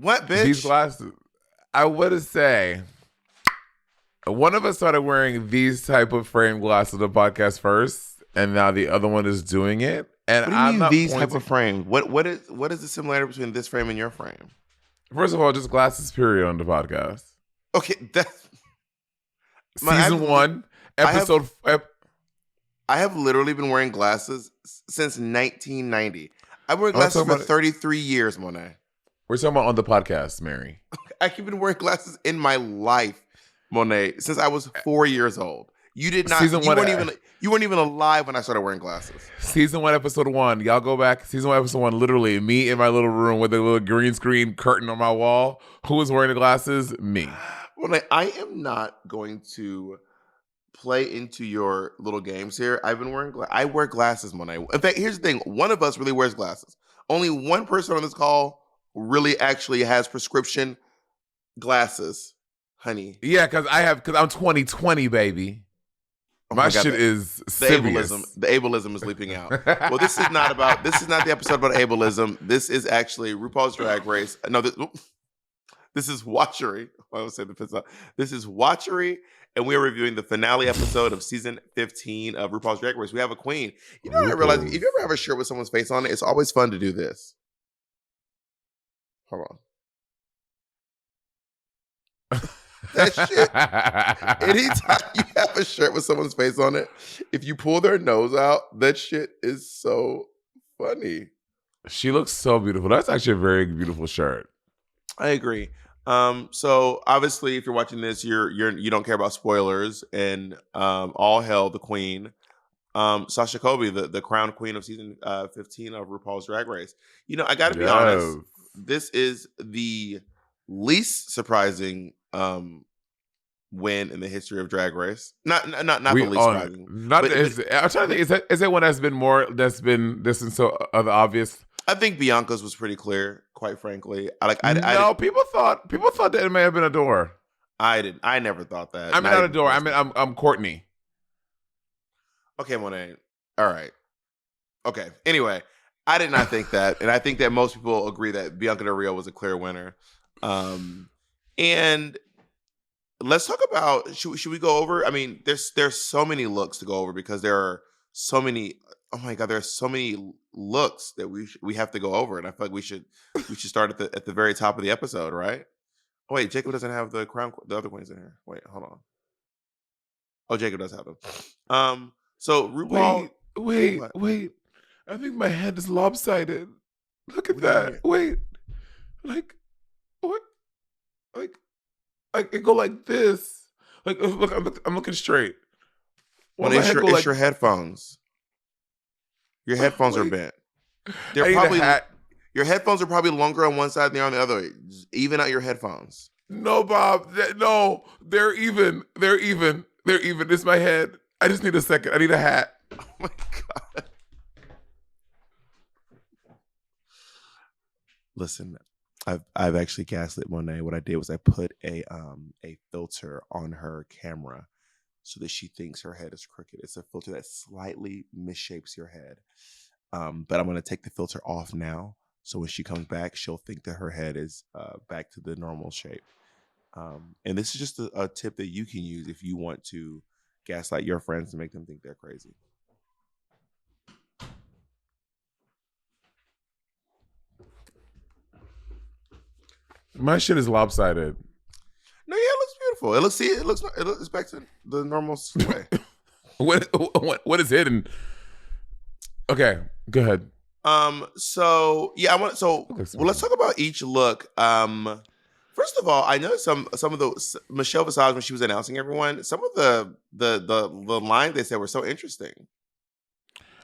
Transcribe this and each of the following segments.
What, bitch? These glasses. I would say one of us started wearing these type of frame glasses on the podcast first, and now the other one is doing it. And What do you mean these type of frame? What is the similarity between this frame and your frame? First of all, just glasses, period, on the podcast. Okay, that's season 1, episode. I have literally been wearing glasses since 1990. I've been wearing glasses for 33 years, Monet. We're talking about on the podcast, Mary. I've been wearing glasses in my life, Monet, since I was 4 years old. You did not. You weren't even alive when I started wearing glasses. Season 1, episode 1. Y'all go back. Season 1, episode 1. Literally, me in my little room with a little green screen curtain on my wall. Who was wearing the glasses? Me. Well, I am not going to play into your little games here. I've been wearing I wear glasses, Monet. In fact, here's the thing. One of us really wears glasses. Only one person on this call really actually has prescription glasses, honey. Yeah, because I'm 2020, baby. Oh my God, shit is serious. The ableism is leaping out. Well, this is not the episode about ableism. This is actually RuPaul's Drag Race. No, this is Watchery. I would say this is Watchery, and we are reviewing the finale episode of season 15 of RuPaul's Drag Race. We have a queen. You know what I realized? If you ever have a shirt with someone's face on it, it's always fun to do this. Hold on. That shit. Anytime you have a shirt with someone's face on it, if you pull their nose out, that shit is so funny. She looks so beautiful. That's actually a very beautiful shirt. I agree. So obviously, if you're watching this, you don't care about spoilers, and all hail the queen, Sasha Colby, the crown queen of season 15 of RuPaul's Drag Race. You know, I got to be honest. This is the least surprising win in the history of Drag Race. Not the least surprising. I'm trying to think. Is it one that's been this is so obvious? I think Bianca's was pretty clear, quite frankly. People thought that it may have been a door. I never thought that. I mean, not a door. I mean, I'm Courtney. Okay, Monet. All right. Okay. Anyway, I did not think that, and I think that most people agree that Bianca Del Rio was a clear winner. And let's talk about should we go over? I mean, there's so many looks to go over because there are so many. Oh my God, there are so many looks that we have to go over, and I feel like we should start at the very top of the episode, right? Oh wait, Jacob doesn't have the other queens in here. Wait, hold on. Oh, Jacob does have them. So RuPaul. Wait. I think my head is lopsided. Look at that. Wait. Like, what? Like, I can go like this. Like, look, I'm looking straight. Well, it's your headphones. Your headphones are bent. They're probably your headphones are probably longer on one side than they're on the other. Just even out your headphones. No, Bob. No, they're even. It's my head. I just need a second. I need a hat. Oh my God. Listen, I've actually gaslit Monet. What I did was I put a filter on her camera so that she thinks her head is crooked. It's a filter that slightly misshapes your head. But I'm going to take the filter off now. So when she comes back, she'll think that her head is back to the normal shape. And this is just a tip that you can use if you want to gaslight your friends and make them think they're crazy. My shit is lopsided. No, yeah, it looks beautiful. It looks back to the normal way. What is hidden? Okay, go ahead. So let's talk about each look. First of all, I know some of the Michelle Visage when she was announcing everyone, some of the lines they said were so interesting.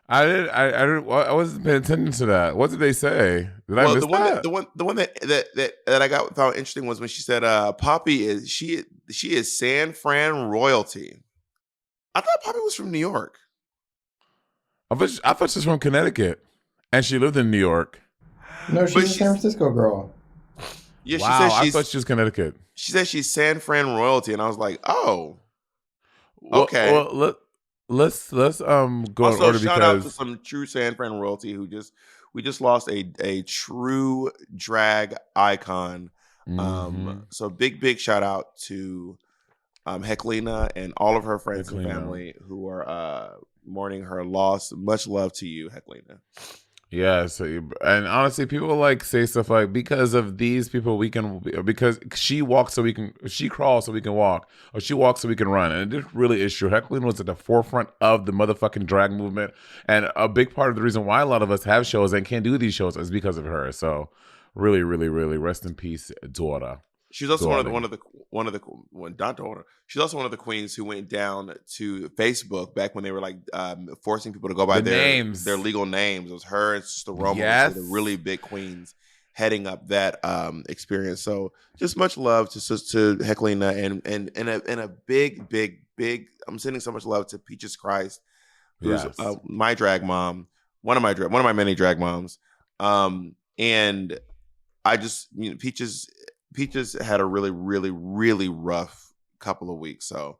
I wasn't paying attention to that. What did they say? Did I miss that? The one that I found interesting was when she said, "Poppy is she is San Fran royalty." I thought Poppy was from New York. I thought she was from Connecticut, and she lived in New York. No, she's a San Francisco girl. Yeah, wow, I thought she was Connecticut. She said she's San Fran royalty, and I was like, oh, okay. Well, let's go also, in order shout because out to some true San Fran royalty who just we just lost a true drag icon. So big shout out to Hecklina and all of her friends and family who are mourning her loss. Much love to you, Hecklina. Yes, and honestly, people like say stuff like, because of these people we can, because she walks so we can, she crawls so we can walk, or she walks so we can run, and it really is true. Hecklina was at the forefront of the motherfucking drag movement, and a big part of the reason why a lot of us have shows and can't do these shows is because of her. So, really, really, really, rest in peace, daughter. She's also She's also one of the queens who went down to Facebook back when they were like forcing people to go by their legal names. It was her and Sister Roma, the really big queens heading up that experience. So just much love to Hecklina and a big. I'm sending so much love to Peaches Christ, who's my drag mom, one of my many drag moms, and I just Peaches had a really rough couple of weeks. So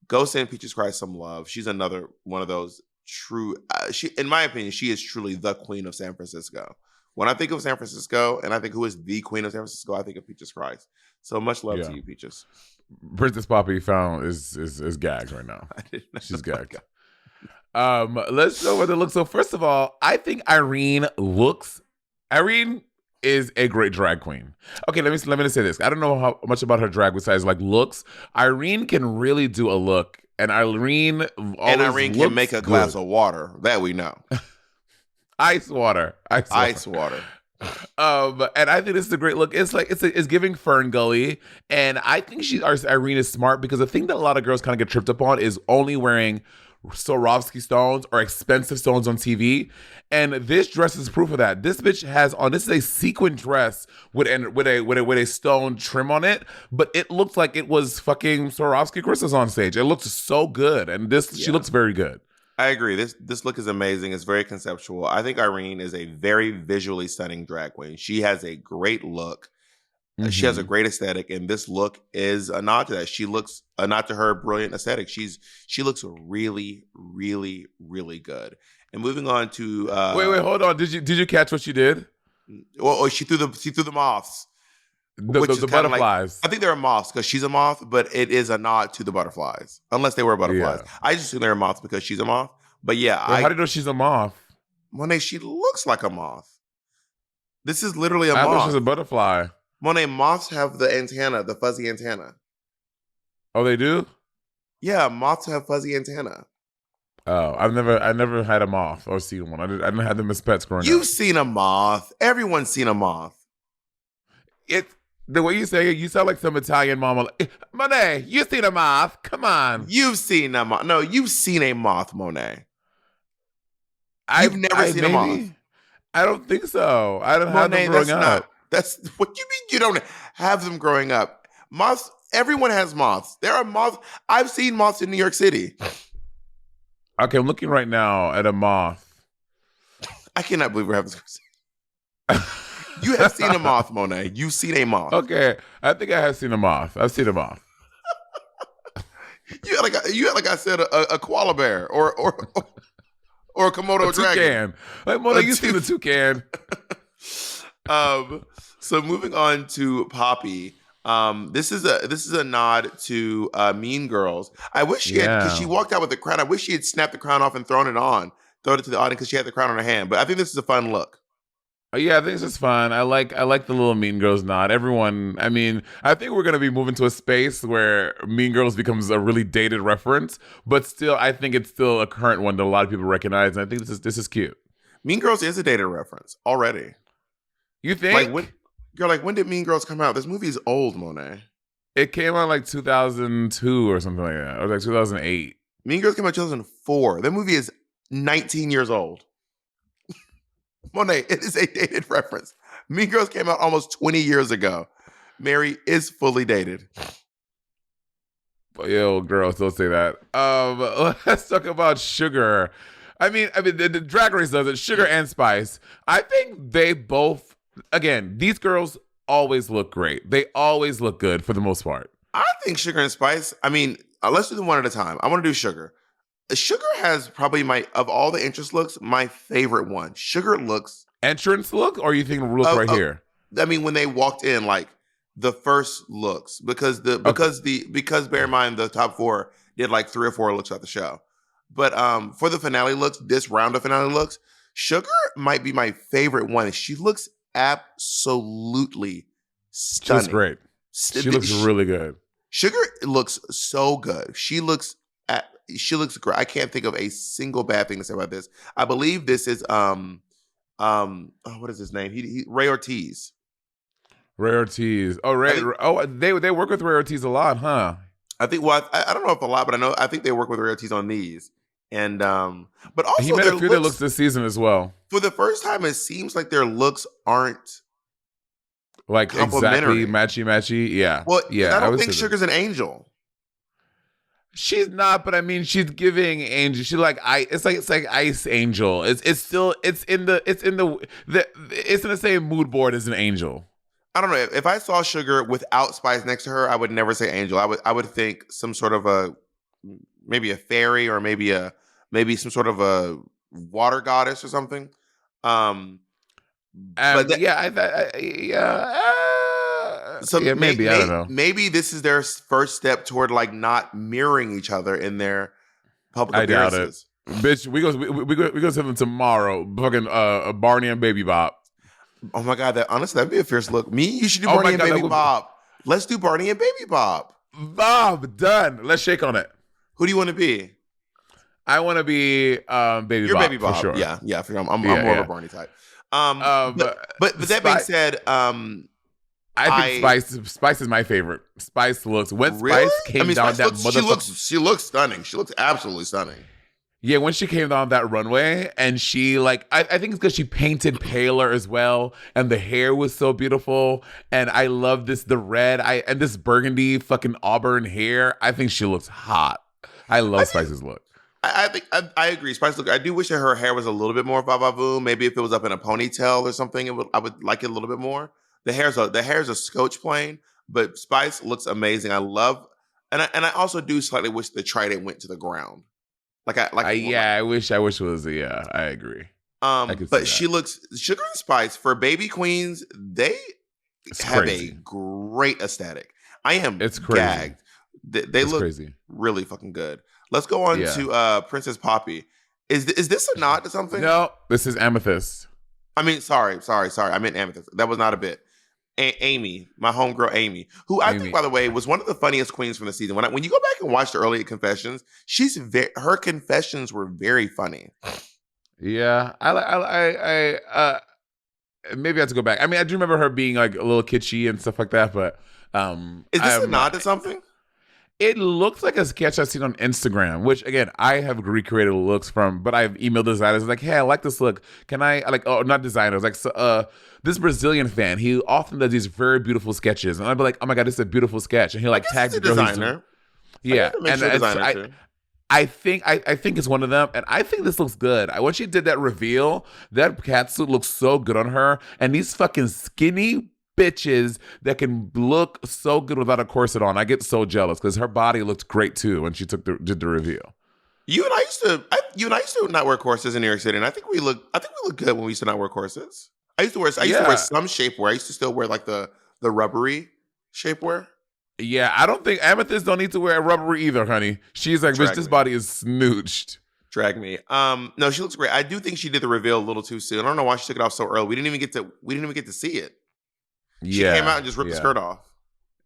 go send Peaches Christ some love. She's another one of those true, in my opinion, she is truly the queen of San Francisco. When I think of San Francisco and I think who is the queen of San Francisco, I think of Peaches Christ. So much love to you, Peaches. Princess Poppy is gagged right now. She's gagged. Let's go with the look. So first of all, I think Irene is a great drag queen. Okay, let me just say this. I don't know how much about her drag besides like looks. Irene can really do a look, and Irene can make a glass of water. That we know. Ice water. And I think this is a great look. It's like it's giving Fern Gully, and I think Irene is smart, because the thing that a lot of girls kind of get tripped up on is only wearing Swarovski stones or expensive stones on TV, and this dress is proof of that. This bitch has on, this is a sequin dress with a stone trim on it, but it looks like it was fucking Swarovski crystals on stage. It looks so good, and she looks very good. I agree. This look is amazing. It's very conceptual. I think Irene is a very visually stunning drag queen. She has a great look. She has a great aesthetic, and this look is a nod to that. She looks a nod to her brilliant aesthetic. She looks really, really, really good. And moving on to wait, hold on. Did you catch what she did? Well, she threw the moths. The butterflies. I think they're moths because she's a moth, but it is a nod to the butterflies, unless they were butterflies. Yeah. I just assume they're moths because she's a moth. But yeah, how do you know she's a moth? Monet, she looks like a moth. This is literally a moth. I thought she's a butterfly. Monet, moths have the antenna, the fuzzy antenna. Oh, they do? Yeah, moths have fuzzy antenna. Oh, I never had a moth or seen one. I didn't have them as pets growing up. You've seen a moth. Everyone's seen a moth. The way you say it, you sound like some Italian mama. Monet, you've seen a moth. Come on. You've seen a moth. No, you've seen a moth, Monet. You've never seen a moth. I don't think so. I don't have them growing up. That's what you mean you don't have them growing up. Moths, everyone has moths. There are moths. I've seen moths in New York City. Okay, I'm looking right now at a moth. I cannot believe we're having this conversation. You have seen a moth, Monet. You've seen a moth. Okay, I think I have seen a moth. I've seen a moth. You had like I said, a koala bear or a Komodo dragon. Like Monet, you've seen the toucan. So moving on to Poppy. This is a nod to Mean Girls. I wish she had, because she walked out with the crown. I wish she had snapped the crown off and thrown it to the audience because she had the crown on her hand. But I think this is a fun look. Yeah, I think this is fun. I like the little Mean Girls nod. Everyone, I mean, I think we're gonna be moving to a space where Mean Girls becomes a really dated reference, but still, I think it's still a current one that a lot of people recognize, and I think this is cute. Mean Girls is a dated reference already. You think? When did Mean Girls come out? This movie is old, Monet. It came out like 2002 or something like that, or like 2008. Mean Girls came out 2004. That movie is 19 years old. Monet, it is a dated reference. Mean Girls came out almost 20 years ago. Mary is fully dated. Yo, girls, don't say that. Let's talk about Sugar. I mean, the Drag Race does it. Sugar and Spice. I think they both, again, these girls always look great. They always look good for the most part. I think Sugar and Spice, I mean, let's do them one at a time. I want to do Sugar. Sugar has probably of all the interest looks, my favorite one. Sugar looks entrance look, or you think look right here? I mean, when they walked in, like the first looks, because bear in mind the top 4 did like 3 or 4 looks at the show, but for the finale looks, this round of finale looks, Sugar might be my favorite one. She looks absolutely stunning. She looks great. She looks really good. Sugar looks so good. She looks great. I can't think of a single bad thing to say about this. I believe this is what is his name? He Ray Ortiz. Ray Ortiz. Oh, Ray. They work with Ray Ortiz a lot, huh? I think. Well, I don't know if a lot, but I think they work with Ray Ortiz on these. And but also he made a few looks this season as well. For the first time, it seems like their looks aren't like exactly matchy. Yeah. Well, yeah. I don't think Sugar's an angel. She's not, but I mean, she's giving angel. She like it's like Ice Angel. It's in the same mood board as an angel. I don't know. If I saw Sugar without Spice next to her, I would never say angel. I would think some sort of maybe a fairy, or maybe some sort of a water goddess or something. But maybe I don't know. Maybe this is their first step toward like not mirroring each other in their public appearances. I doubt it, bitch. We go see them tomorrow. Fucking Barney and Baby Bop. Oh my god, that'd be a fierce look. You should do Barney and Baby Bop. Let's do Barney and Baby Bop. Bob, done. Let's shake on it. Who do you want to be? I want to be Baby You're Bop. Baby Bop. For sure. Yeah, for sure. I'm more of a Barney type. But that being said, I think Spice is my favorite. Spice looks Spice came down Spice that motherfucker. She looks stunning. She looks absolutely stunning. Yeah, when she came down that runway, and she like I think it's because she painted paler as well, and the hair was so beautiful, and I love the red and this burgundy fucking auburn hair. I think she looks hot. I love Spice's look. I think I agree. Spice look. I do wish that her hair was a little bit more va-va-voom. Maybe if it was up in a ponytail or something, I would like it a little bit more. The hair's a scotch plain, but Spice looks amazing. I love, and I also do slightly wish the trident went to the ground. I wish it was. Yeah, I agree. But she looks Sugar and Spice for baby queens. They have a great aesthetic. I am gagged. They look really fucking good. Let's go on to Princess Poppy. Is this a nod to something? No, this is Amethyst. I mean, sorry. I meant Amethyst. That was not a bit. Amy, my homegirl Amy, who I think, by the way, was one of the funniest queens from the season. When you go back and watch the early confessions, her confessions were very funny. Yeah, I maybe I have to go back. I mean, I do remember her being like a little kitschy and stuff like that. But is this a nod to something? It looks like a sketch I've seen on Instagram, which again I have recreated looks from, but I've emailed designers like, hey, I like this look. Can I not designers, this Brazilian fan, he often does these very beautiful sketches, and I'd be like, oh my god, this is a beautiful sketch, and he'll like tag the designer. Yeah, I think it's one of them, and I think this looks good. When she did that reveal, that catsuit looks so good on her, and these fucking skinny bitches that can look so good without a corset on. I get so jealous because her body looked great too when she did the reveal. You and I used to not wear corsets in New York City, and I think we look good when we used to not wear corsets. I used to wear some shapewear. I used to still wear like the rubbery shapewear. Yeah, I don't think Amethyst don't need to wear a rubbery either, honey. She's like, bitch, this body is snooched. Drag me. No, she looks great. I do think she did the reveal a little too soon. I don't know why she took it off so early. We didn't even get to see it. She came out and just ripped the skirt off.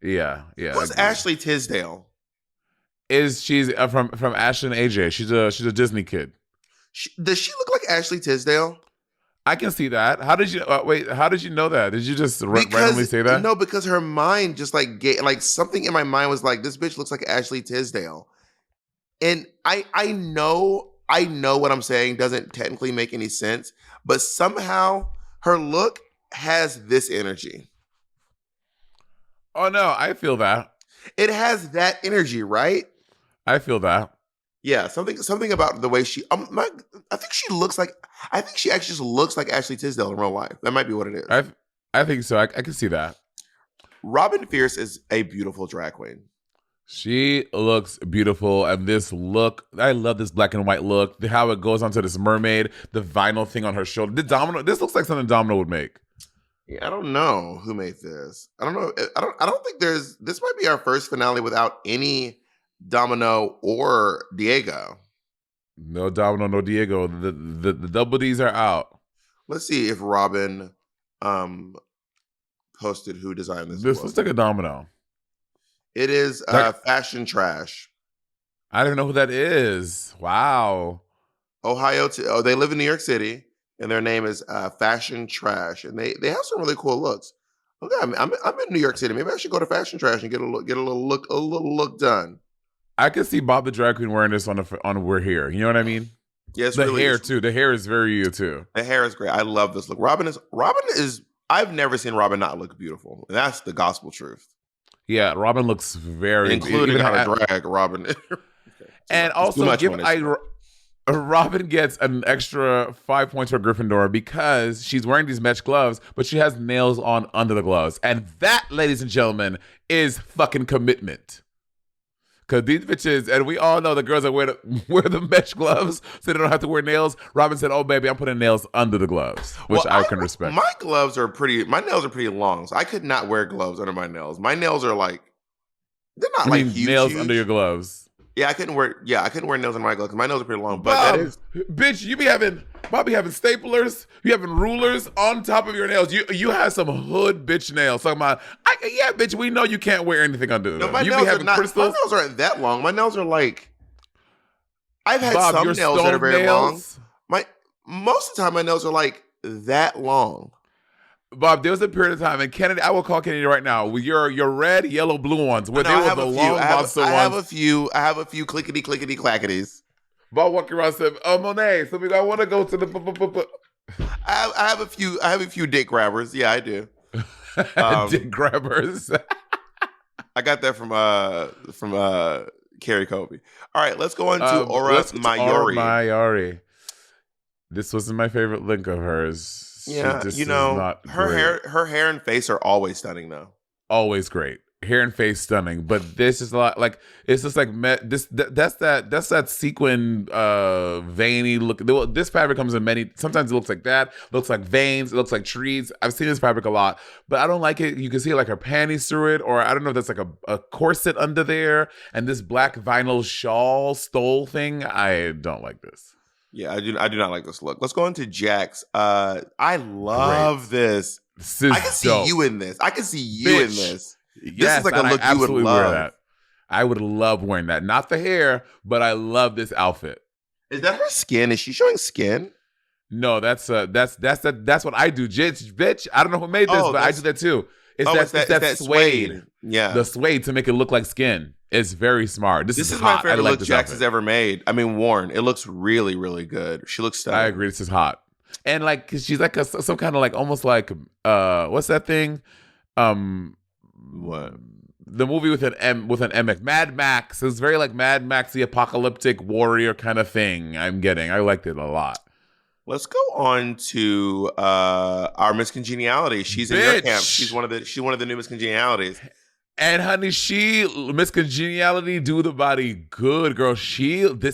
Yeah. Who's Ashley Tisdale? She's from Ashley and AJ. She's a Disney kid. Does she look like Ashley Tisdale? I can see that. How did you How did you know that? Did you just randomly say that? No, because her mind just like something in my mind was like, this bitch looks like Ashley Tisdale, and I know what I'm saying doesn't technically make any sense, but somehow her look has this energy. Oh no, I feel that. It has that energy, right? I feel that. Yeah, something about the way she. I think she actually just looks like Ashley Tisdale in real life. That might be what it is. I think so. I can see that. Robin Fierce is a beautiful drag queen. She looks beautiful, and this look, I love this black and white look. How it goes onto this mermaid, the vinyl thing on her shoulder. This looks like something Domino would make. Yeah, I don't know who made this. I don't know. I don't think there's. This might be our first finale without any Domino or Diego. No Domino, no Diego. The double D's are out. Let's see if Robin posted who designed this. This looks like a Domino. It is Fashion Trash. I don't even know who that is. Wow. Ohio. They live in New York City, and their name is Fashion Trash, and they have some really cool looks. Okay, I'm in New York City. Maybe I should go to Fashion Trash and get a little look done. I could see Bob the drag queen wearing this on We're Here. You know what I mean? Yes, the hair too. The hair is very you too. The hair is great. I love this look. Robin is. I've never seen Robin not look beautiful, and that's the gospel truth. Yeah, Robin looks very, including how to drag Robin. Okay. And also, Robin gets an extra 5 points for Gryffindor because she's wearing these mesh gloves, but she has nails on under the gloves, and that, ladies and gentlemen, is fucking commitment. Because these bitches, and we all know the girls that wear the mesh gloves so they don't have to wear nails. Robin said, "Oh, baby, I'm putting nails under the gloves," which I can respect. My nails are pretty long, so I could not wear gloves under my nails. My nails are like, they're not like huge. Nails under your gloves. Yeah, I couldn't wear nails under my gloves because my nails are pretty long. But Bob, that is, bitch, Bob be having staplers, you having rulers on top of your nails. You have some hood bitch nails. Talking about, yeah, bitch, we know you can't wear anything under them. My nails aren't that long. My nails are like, I've had some nails that are very long. Most of the time, my nails are like that long. Bob, there was a period of time, and Kennedy, I will call Kennedy right now with your red, yellow, blue ones, where they were the long monster ones. I have a few clickety clackities. Bob walking around said, "Oh, Monet, so I want to go to the." I have a few dick grabbers. Yeah, I do. Dick grabbers. I got that from Carrie Colby. All right, let's go on to Aura Mayori. This wasn't my favorite link of hers. Yeah, her hair and face are always stunning, though. Always great. Hair and face stunning, but this is a lot like it's just like that's that sequin veiny look. This fabric comes in many. Sometimes it looks like that. Looks like veins. It looks like trees. I've seen this fabric a lot, but I don't like it. You can see like her panties through it, or I don't know if that's like a corset under there, and this black vinyl stole thing. I don't like this. Yeah, I do not like this look. Let's go into Jax. I love this. I can see you in this. Yes, this is like a look you would love. Wear that. I would love wearing that. Not the hair, but I love this outfit. Is that her skin? Is she showing skin? No, that's what I do. Bitch, I don't know who made this, but I do that too. It's that suede. Yeah. The suede to make it look like skin. It's very smart. This is my favorite look Jax has ever made. I mean, worn. It looks really, really good. She looks stunning. I agree. This is hot. And like, cause she's like some kind of like, almost like, what's that thing? What? The movie with an MX. Mad Max. It's very like Mad Max, the apocalyptic warrior kind of thing I liked it a lot. Let's go on to our Miss Congeniality. She's in your camp. She's one of the new Miss Congenialities. And honey, Miss Congeniality, do the body good, girl.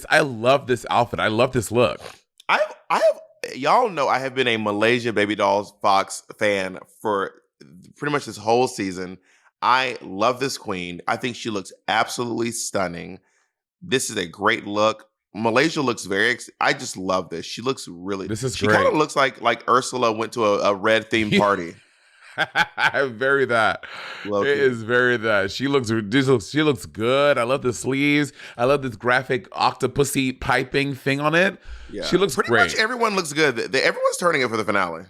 I love this outfit. I love this look. I have y'all know I have been a Malaysia Baby Dolls Fox fan for pretty much this whole season. I love this queen. I think she looks absolutely stunning. This is a great look. Malaysia looks I just love this. She looks really. This is she great. She kind of looks like Ursula went to a red themed party. Very that. Low-key. It is very that. She looks good. I love the sleeves. I love this graphic octopusy piping thing on it. Yeah. She looks pretty great. Much everyone looks good. Everyone's turning it for the finale.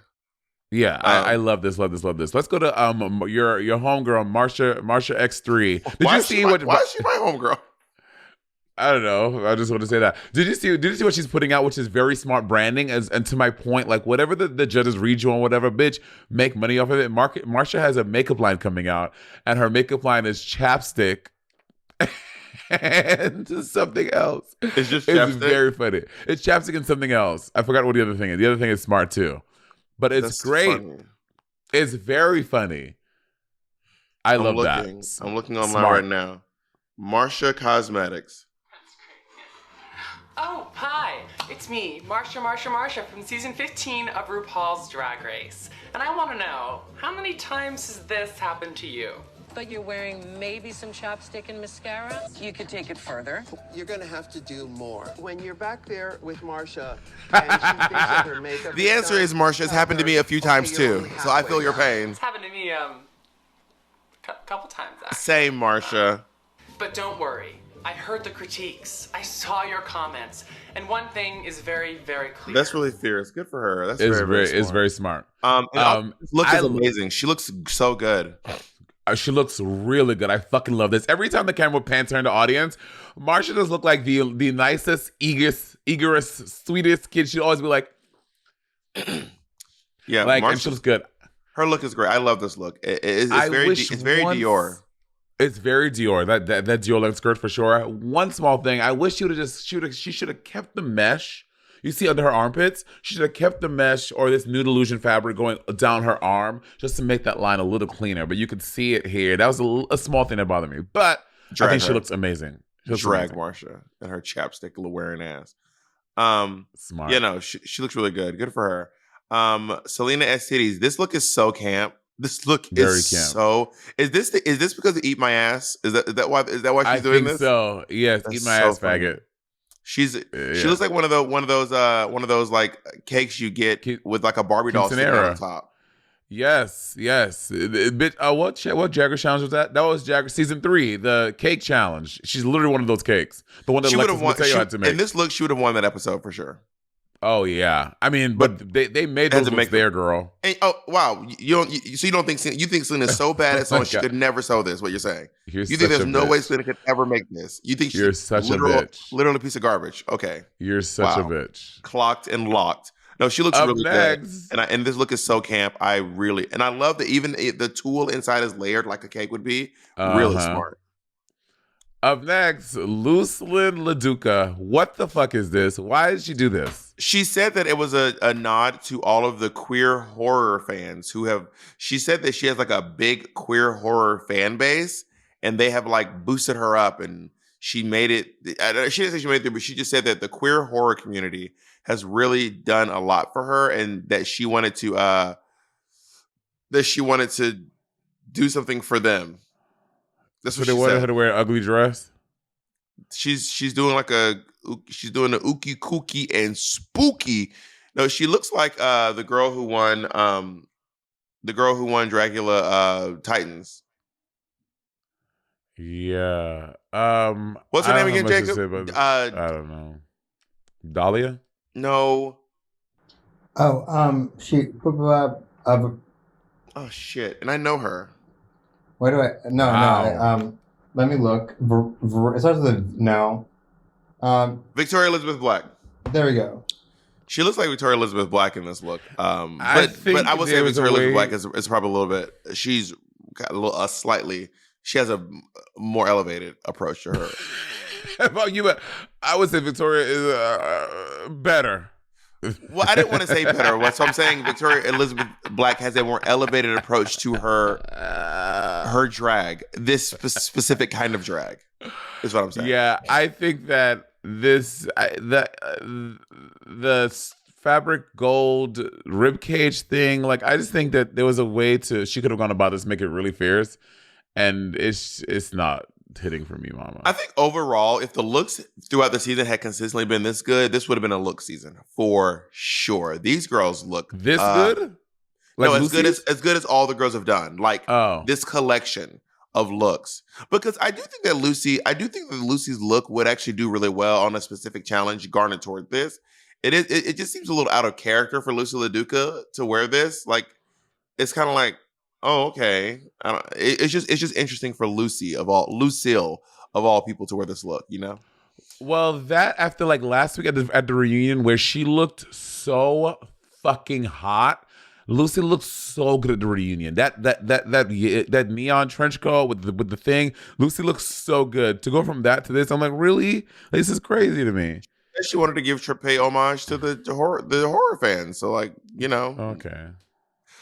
Yeah, I love this. Let's go to your homegirl, Marsha X3. Why is she my homegirl? I don't know. I just want to say that. Did you see what she's putting out, which is very smart branding? And to my point, like whatever the judges read you on, whatever, bitch, make money off of it. Marsha has a makeup line coming out, and her makeup line is chapstick and something else. It's just chapstick? It's very funny. It's chapstick and something else. I forgot what the other thing is. The other thing is smart too. But it's great. Funny. It's very funny. I love that. I'm looking online right now. Marsha Cosmetics. Oh, hi. It's me, Marsha from season 15 of RuPaul's Drag Race. And I want to know, how many times has this happened to you? But you're wearing maybe some chapstick and mascara? You could take it further. You're going to have to do more. When you're back there with Marsha and she thinks that her makeup The answer is Marsha. It's happened to me a few times too, so I feel your pain. It's happened to me a couple times, actually. Same, Marsha. But don't worry. I heard the critiques. I saw your comments. And one thing is very, very clear. That's really fierce. Good for her. That's It's very smart. Look is amazing. She looks so good. She looks really good. I fucking love this. Every time the camera pans her in the audience, Marsha does look like the nicest, eagerest, sweetest kid. She'd always be like, yeah, like, and she looks good. Her look is great. I love this look. It's very Dior. It's very Dior. That Dior length skirt for sure. One small thing, I wish she should have kept the mesh. You see under her armpits, she should have kept the mesh or this nude illusion fabric going down her arm just to make that line a little cleaner. But you could see it here. That was a small thing that bothered me. But I think she looks amazing. Drag Marsha and her chapstick wearing ass. Smart. You know, she looks really good. Good for her. Selena S. Titties. This look is so camp. This look Very is camp. so. Is this because of Eat My Ass? Is that why she's doing this? So yes, That's Eat My so Ass funny. faggot. She looks like one of those like cakes you get with like a Barbie doll sitting on top. Yes. What Jagger challenge was that? That was Jagger season 3, the cake challenge. She's literally one of those cakes. The one that Alexis Mateo had to make. In this look, she would have won that episode for sure. Oh yeah, I mean, but they made those looks there, girl. And, oh wow, you don't think Selena's so bad at sewing she could never sew this? What you're saying? You think there's no way Selena could ever make this? You think you're such a bitch? Literally a piece of garbage. Okay, you're such a bitch. Clocked and locked. No, she looks really good, and this look is so camp. I love that even the tulle inside is layered like a cake would be. Really smart. Up next, Lucelyn LaDuca. What the fuck is this? Why did she do this? She said that it was a nod to all of the queer horror fans she said that she has like a big queer horror fan base and they have like boosted her up and she made it. She didn't say she made it, but she just said that the queer horror community has really done a lot for her and that she wanted to do something for them. That's what they wanted her to wear an ugly dress. She's doing the ookie kooky and spooky. No, she looks like the girl who won Dracula Titans. Yeah. What's her name again, Jacob? I don't know. Dahlia? No. Oh, oh shit! And I know her. What do I? No. Let me look. It starts with a no. Victoria Elizabeth Black. There we go. She looks like Victoria Elizabeth Black in this look. But I would say Victoria Elizabeth Black is probably a little bit. She's got slightly. She has a more elevated approach to her. I would say Victoria is better. Well, I didn't want to say better. So I'm saying Victoria Elizabeth Black has a more elevated approach to her drag. This specific kind of drag is what I'm saying. Yeah, I think that the fabric gold ribcage thing, like I just think that there was a way she could have gone about this, make it really fierce, and it's not hitting for me, mama. I think overall, if the looks throughout the season had consistently been this good, this would have been a look season for sure. These girls look this good. Like no, as good as all the girls have done. Like this collection of looks, because I do think that Lucy's look would actually do really well on a specific challenge garnered toward this. It just seems a little out of character for Lucy LaDuca to wear this. Like it's kind of like, oh, okay. It's just interesting for Lucille of all people to wear this look, you know? Well, that after like last week at the reunion where she looked so fucking hot. Lucy looked so good at the reunion. That neon trench coat with the thing. Lucy looks so good. To go from that to this, I'm like, really? This is crazy to me. She wanted to give Trapé homage to the horror fans. So like, you know. Okay.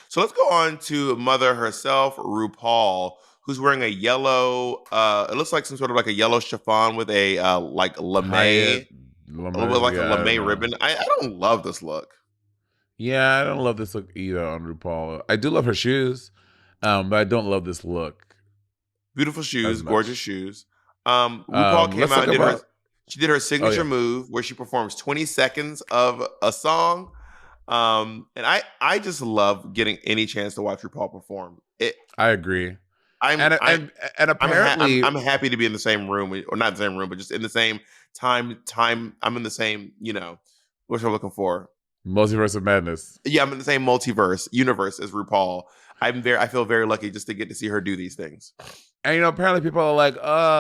So let's go on to Mother herself, RuPaul, who's wearing a yellow. It looks like some sort of like a yellow chiffon with a like lame, a little bit like a lame ribbon. I don't love this look. Yeah, I don't love this look either on RuPaul. I do love her shoes, but I don't love this look. Beautiful shoes, gorgeous shoes. RuPaul came out and she did her signature move where she performs 20 seconds of a song. And I just love getting any chance to watch RuPaul perform. I agree. And apparently I'm happy to be in the same room, or not the same room, but just in the same time. I'm in the same, what I'm looking for. Multiverse of Madness. Yeah, I'm in the same universe as RuPaul. I feel very lucky just to get to see her do these things. And apparently people are like,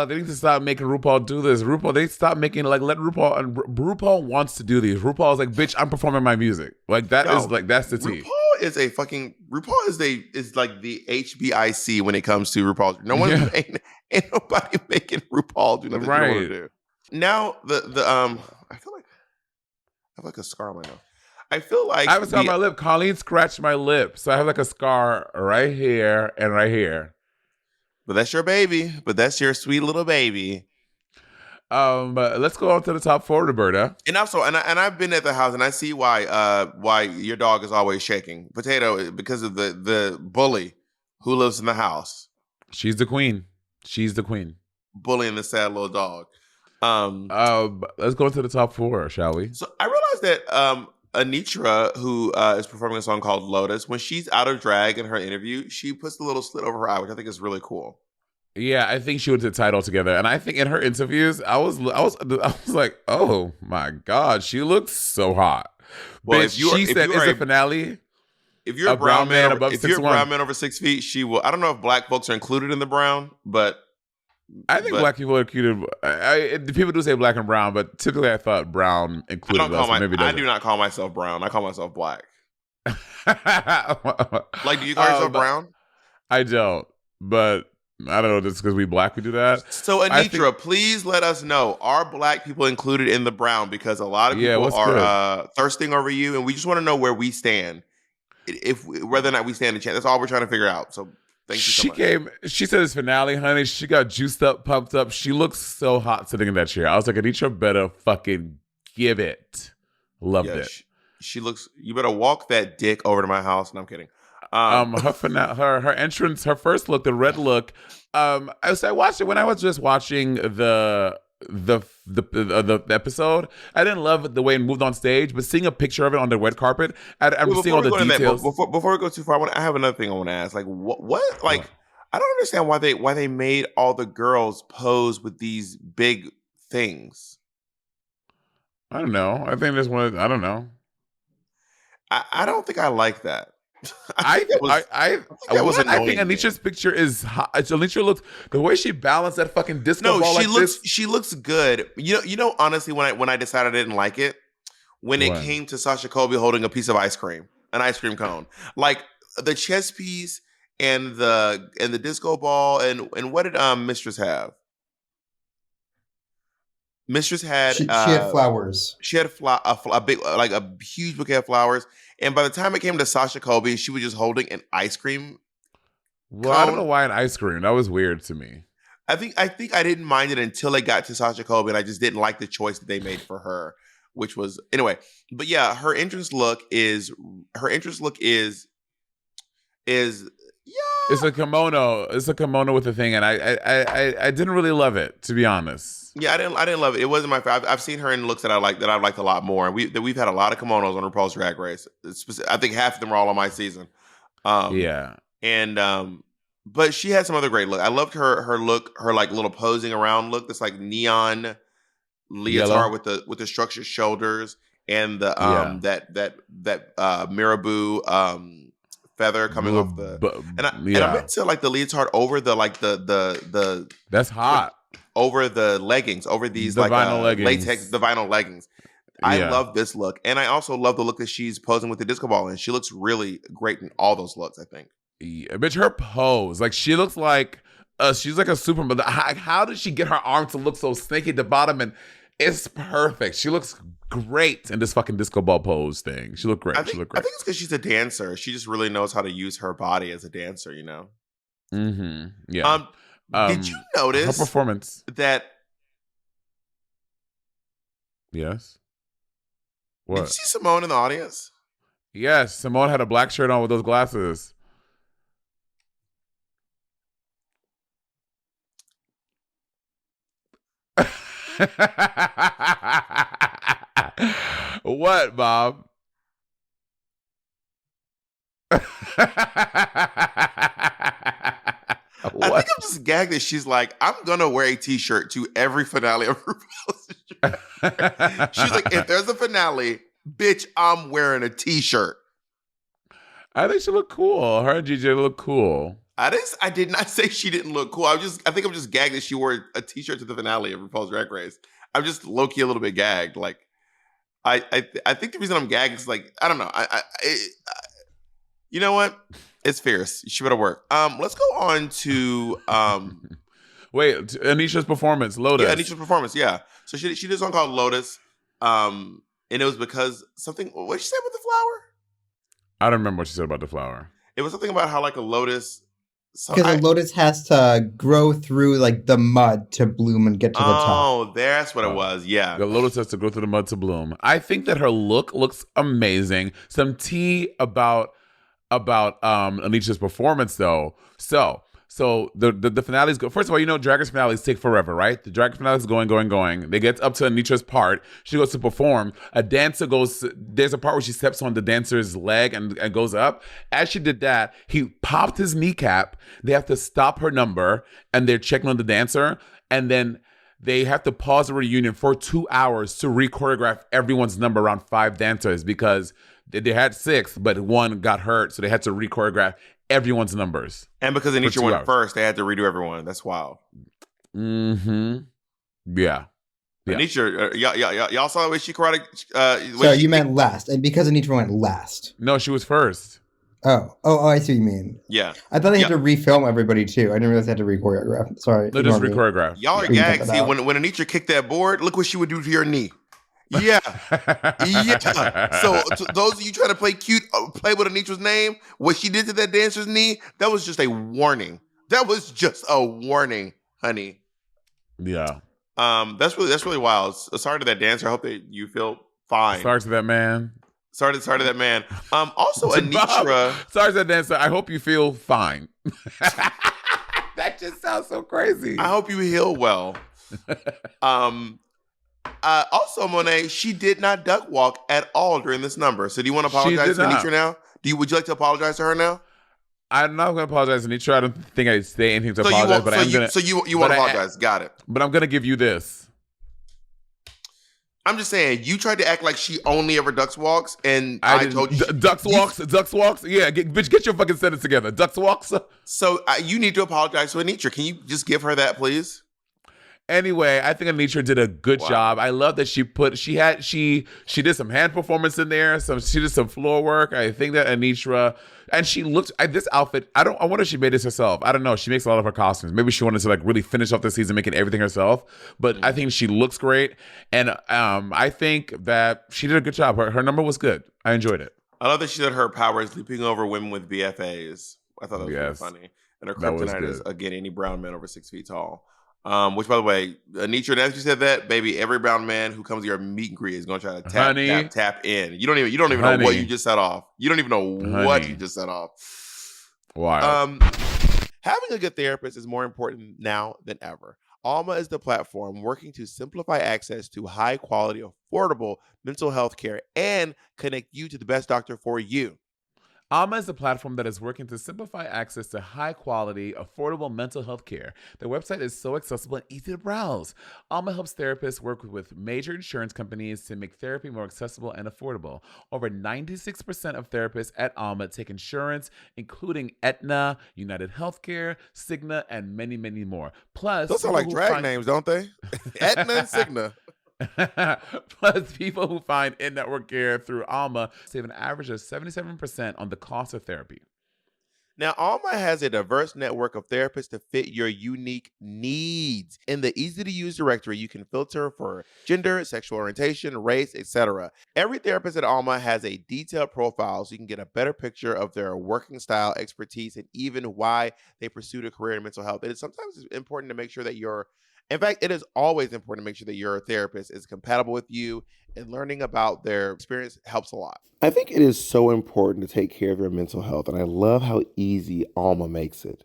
they need to stop making RuPaul do this. They need to stop making let RuPaul, and RuPaul wants to do these. RuPaul's like, bitch, I'm performing my music. Like that's the tea. RuPaul is like the HBIC when it comes to RuPaul. No one ain't nobody making RuPaul do nothing they want to do. Now I feel like I have like a scar on my nose. I feel like I have a scar on my lip. Colleen scratched my lip, so I have like a scar right here and right here. But that's your baby. But that's your sweet little baby. But let's go on to the top 4, Roberta. And also, and I've been at the house, and I see why your dog is always shaking. Potato, because of the bully who lives in the house. She's the queen. Bullying the sad little dog. Let's go into the top 4, shall we? So I realized that Anitra, who is performing a song called Lotus, when she's out of drag in her interview, she puts the little slit over her eye, which I think is really cool. Yeah, I think she went to the title together, and I think in her interviews, I was like, oh my god, she looks so hot. Well, bitch, she said it's the finale. If you're a brown man over 6 feet, she will. I don't know if black folks are included in the brown, but I think black people are included. People do say black and brown, but typically I thought brown included us. I do not call myself brown. I call myself black. Like, do you call yourself brown? I don't, but I don't know. Just because we black, we do that. So, Anitra, please let us know: are black people included in the brown? Because a lot of people are thirsting over you, and we just want to know where we stand. Whether or not we stand a chance. That's all we're trying to figure out. So. Thank you so much. She said it's finale, honey. She got juiced up, pumped up. She looks so hot sitting in that chair. I was like, Anitra better fucking give it. Loved it. She looks. You better walk that dick over to my house. And I'm kidding. Her entrance, her first look, the red look. I watched it when I was just watching the episode. I didn't love the way it moved on stage, but seeing a picture of it on the red carpet, I'm seeing all the details. Before we go too far, I have another thing I want to ask. Like, what? Like, I don't understand why they made all the girls pose with these big things. I don't know. I think there's one. I don't know. I don't think I like that. I think Anitra's picture is hot. Anitra looks, the way she balanced that fucking disco ball she looks good. You know, honestly, when I decided I didn't like it, when it came to Sasha Colby holding a piece of ice cream, an ice cream cone, like the chess piece and the disco ball, and what did Mistress have? Mistress had she had flowers. She had a huge bouquet of flowers. And by the time it came to Sasha Colby, she was just holding an ice cream. Well, I don't know why an ice cream. That was weird to me. I think I didn't mind it until they got to Sasha Colby, and I just didn't like the choice that they made for her, which was anyway. But yeah, her entrance look is It's a kimono. It's a kimono with a thing, and I didn't really love it, to be honest. Yeah, I didn't love it. It wasn't my favorite. I've seen her in looks that I've liked a lot more. And we've had a lot of kimonos on RuPaul's Drag Race. I think half of them are all on my season. Yeah. And but she had some other great look. I loved her look, her like little posing around look. This like neon leotard with the structured shoulders and the that marabou feather coming off the and I meant to like the leotard over the that's hot. Over the leggings, over these vinyl leggings. Latex, the vinyl leggings. I love this look. And I also love the look that she's posing with the disco ball in. She looks really great in all those looks, I think. Yeah, bitch, her pose. Like, she looks like, she's like a supermodel. How did she get her arm to look so snaky at the bottom? And it's perfect. She looks great in this fucking disco ball pose thing. She looked great. I think it's because she's a dancer. She just really knows how to use her body as a dancer, you know? Mm-hmm. Yeah. Did you notice her performance? that? Yes. Did you What? see Simone in the audience? Yes, Simone had a black shirt on with those glasses. What, Bob? I think I'm just gagged that she's like, I'm gonna wear a t-shirt to every finale of RuPaul's Drag Race. She's like, if there's a finale, bitch, I'm wearing a t-shirt. I think she looked cool. Her and GJ look cool. I did not say she didn't look cool. I think I'm just gagged that she wore a t-shirt to the finale of RuPaul's Drag Race. I'm just low-key a little bit gagged. Like, I think the reason I'm gagged is like, I don't know. You know what? It's fierce. She better work. Let's go on to wait, Anitra's performance, Lotus. Yeah, Anitra's performance. Yeah. So she did a song called Lotus, and it was because something. What did she say about the flower? I don't remember what she said about the flower. It was something about how like a lotus. Because a lotus has to grow through like the mud to bloom and get to the top. Oh, that's what it was. Yeah. The lotus has to go through the mud to bloom. I think that her look looks amazing. Some tea about Anitra's performance though. So the finales go. First of all, you know, Drag Race finales take forever, right? The Drag Race finales going. They get up to Anitra's part. She goes to perform. A dancer goes. There's a part where she steps on the dancer's leg and goes up. As she did that, he popped his kneecap. They have to stop her number, and they're checking on the dancer, and then they have to pause the reunion for 2 hours to re-choreograph everyone's number around 5 dancers because they had 6, but 1 got hurt, so they had to re-choreograph everyone's numbers. And because Anitra went first, they had to redo everyone. That's wild. Mm-hmm. Yeah. Anitra, y'all saw the way she karate. So you meant last, and because Anitra went last. No, she was first. Oh, I see what you mean. Yeah. I thought they had to refilm everybody too. I didn't realize they had to re-choreograph. Sorry. They just re-choreograph. Y'all are gagged. See, when Anitra kicked that board, look what she would do to your knee. Yeah. Yeah. So to those of you trying to play cute, play with Anitra's name, what she did to that dancer's knee, that was just a warning. That was just a warning, honey. Yeah. That's really wild. Sorry to that dancer. I hope that you feel fine. Sorry to that man. Sorry to that man. Also, Anitra. Sorry to that dancer. I hope you feel fine. That just sounds so crazy. I hope you heal well. Also, Monet, she did not duck walk at all during this number. So do you want to apologize to Anitra now? Would you like to apologize to her now? I'm not going to apologize to Anitra. I don't think I say anything to apologize, but I'm going to. So you want to apologize. Got it. But I'm going to give you this. I'm just saying, you tried to act like she only ever ducks walks, and I told you. Ducks walks? Yeah, bitch, get your fucking sentence together. Ducks walks? So you need to apologize to Anitra. Can you just give her that, please? Anyway, I think Anitra did a good job. I love that she did some hand performance in there. She did some floor work. I think that Anitra, and she looked at this outfit. I wonder if she made this herself. I don't know. She makes a lot of her costumes. Maybe she wanted to like really finish off the season making everything herself. But I think she looks great, and I think that she did a good job. Her number was good. I enjoyed it. I love that she said her power is leaping over women with BFAs. I thought that was really funny. And her kryptonite is again any brown man over 6 feet tall. Which, by the way, Anitra, as you said that, baby, every brown man who comes to your meet and greet is going to try to tap in. You don't even know what you just set off. You don't even know what you just set off. Wow. Having a good therapist is more important now than ever. Alma is the platform working to simplify access to high quality, affordable mental health care and connect you to the best doctor for you. Alma is a platform that is working to simplify access to high-quality, affordable mental health care. Their website is so accessible and easy to browse. Alma helps therapists work with major insurance companies to make therapy more accessible and affordable. Over 96% of therapists at Alma take insurance, including Aetna, United Healthcare, Cigna, and many, many more. Plus, those sound like drag names, don't they? Aetna and Cigna. Plus, people who find in-network care through Alma save an average of 77% on the cost of therapy. Now, Alma has a diverse network of therapists to fit your unique needs. In the easy-to-use directory, you can filter for gender, sexual orientation, race, etc. Every therapist at Alma has a detailed profile so you can get a better picture of their working style, expertise, and even why they pursued a career in mental health. It is sometimes important to make sure that in fact, it is always important to make sure that your therapist is compatible with you, and learning about their experience helps a lot. I think it is so important to take care of your mental health, and I love how easy Alma makes it.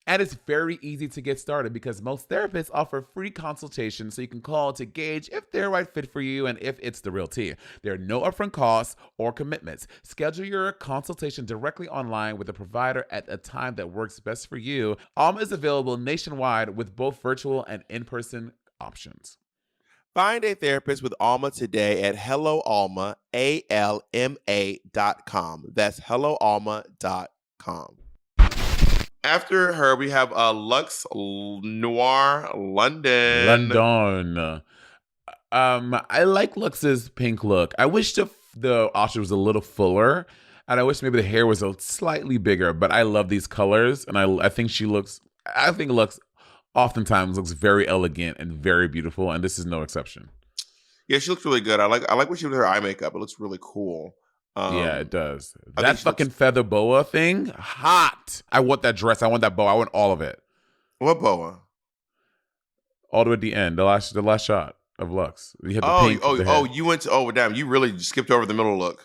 And it's very easy to get started because most therapists offer free consultations so you can call to gauge if they're the right fit for you and if it's the real tea. There are no upfront costs or commitments. Schedule your consultation directly online with a provider at a time that works best for you. Alma is available nationwide with both virtual and in-person options. Find a therapist with Alma today at helloalma, ALMA.com. That's helloalma.com. After her, we have Lux Noir London. I like Lux's pink look. I wish the ostrich was a little fuller, and I wish maybe the hair was a slightly bigger, but I love these colors, and I think Lux oftentimes looks very elegant and very beautiful, and this is no exception. Yeah, she looks really good. I like what she did with her eye makeup. It looks really cool. Yeah, it does. That fucking feather boa thing, hot. I want that dress. I want that boa. I want all of it. What boa? All the way at the end, the last shot of Lux. You had the you went to damn! You really skipped over the middle look.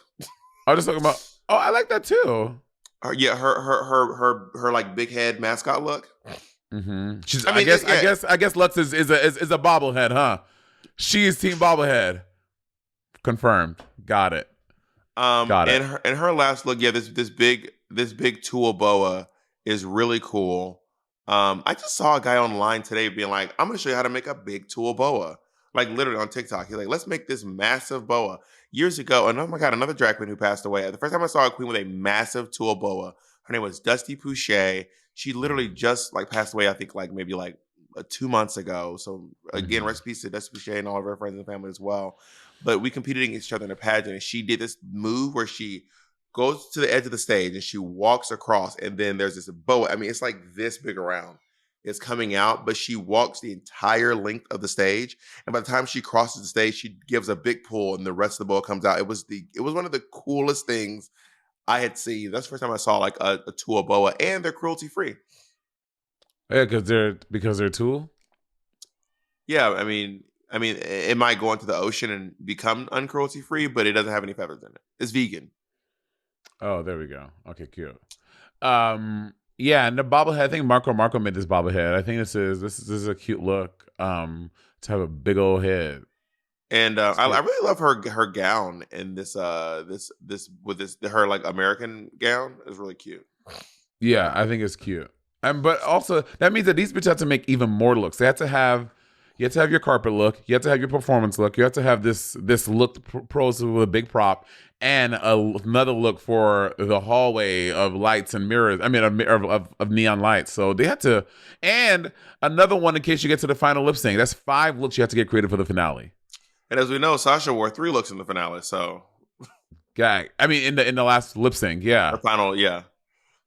I was just talking about. Oh, I like that too. Her like big head mascot look. Mm-hmm. I guess Lux is a bobblehead, huh? She is team bobblehead. Confirmed. Got it. Got it. And her last look, this big tulle boa is really cool. I just saw a guy online today being like, I'm gonna show you how to make a big tulle boa. Like literally on TikTok. He's like, let's make this massive boa. Years ago, and oh my God, another drag queen who passed away. The first time I saw a queen with a massive tulle boa, her name was Dusty Pouchet. She literally just like passed away, I think maybe 2 months ago. So again, rest in peace to Dusty Pouchet and all of her friends and family as well. But we competed against each other in a pageant, and she did this move where she goes to the edge of the stage and she walks across, and then there's this boa. I mean, it's like this big around. It's coming out, but she walks the entire length of the stage, and by the time she crosses the stage, she gives a big pull, and the rest of the boa comes out. It was one of the coolest things I had seen. That's the first time I saw like a tulle boa, and they're cruelty free. Yeah, because they're tulle. Yeah, I mean, it might go into the ocean and become uncruelty free, but it doesn't have any feathers in it. It's vegan. Oh, there we go. Okay, cute. Yeah, and the bobblehead. I think Marco made this bobblehead. I think this is a cute look. To have a big old head. And I really love her gown in this her like American gown is really cute. Yeah, I think it's cute. But also that means that these bitches have to make even more looks. They have to have. You have to have your carpet look. You have to have your performance look. You have to have this look pros with a big prop, and another look for the hallway of lights and mirrors. I mean, of neon lights. So they had to, and another one in case you get to the final lip sync. That's 5 looks you have to get creative for the finale. And as we know, Sasha wore 3 looks in the finale. So, yeah, I mean in the last lip sync, yeah, the final, yeah.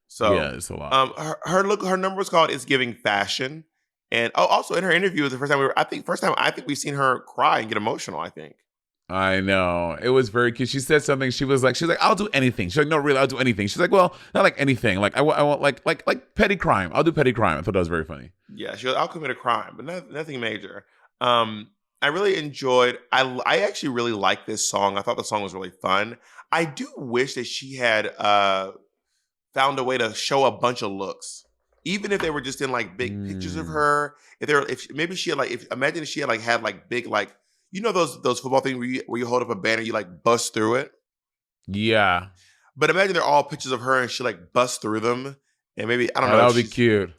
So yeah, it's a lot. Her number was called "It's Giving Fashion." And also in her interview, it was the first time I think we've seen her cry and get emotional. I think. I know, it was very cute. She said something. She was like, "I'll do anything." She's like, "No, really, I'll do anything." She's like, "Well, not like anything. Like I want like petty crime. I'll do petty crime." I thought that was very funny. Yeah, she goes, "I'll commit a crime, but nothing major." I really enjoyed. I actually really liked this song. I thought the song was really fun. I do wish that she had found a way to show a bunch of looks. Even if they were just in like big pictures of her, imagine if she had had big those football things where you hold up a banner, you like bust through it. Yeah, but imagine they're all pictures of her and she like busts through them, and maybe I don't know. That would be cute.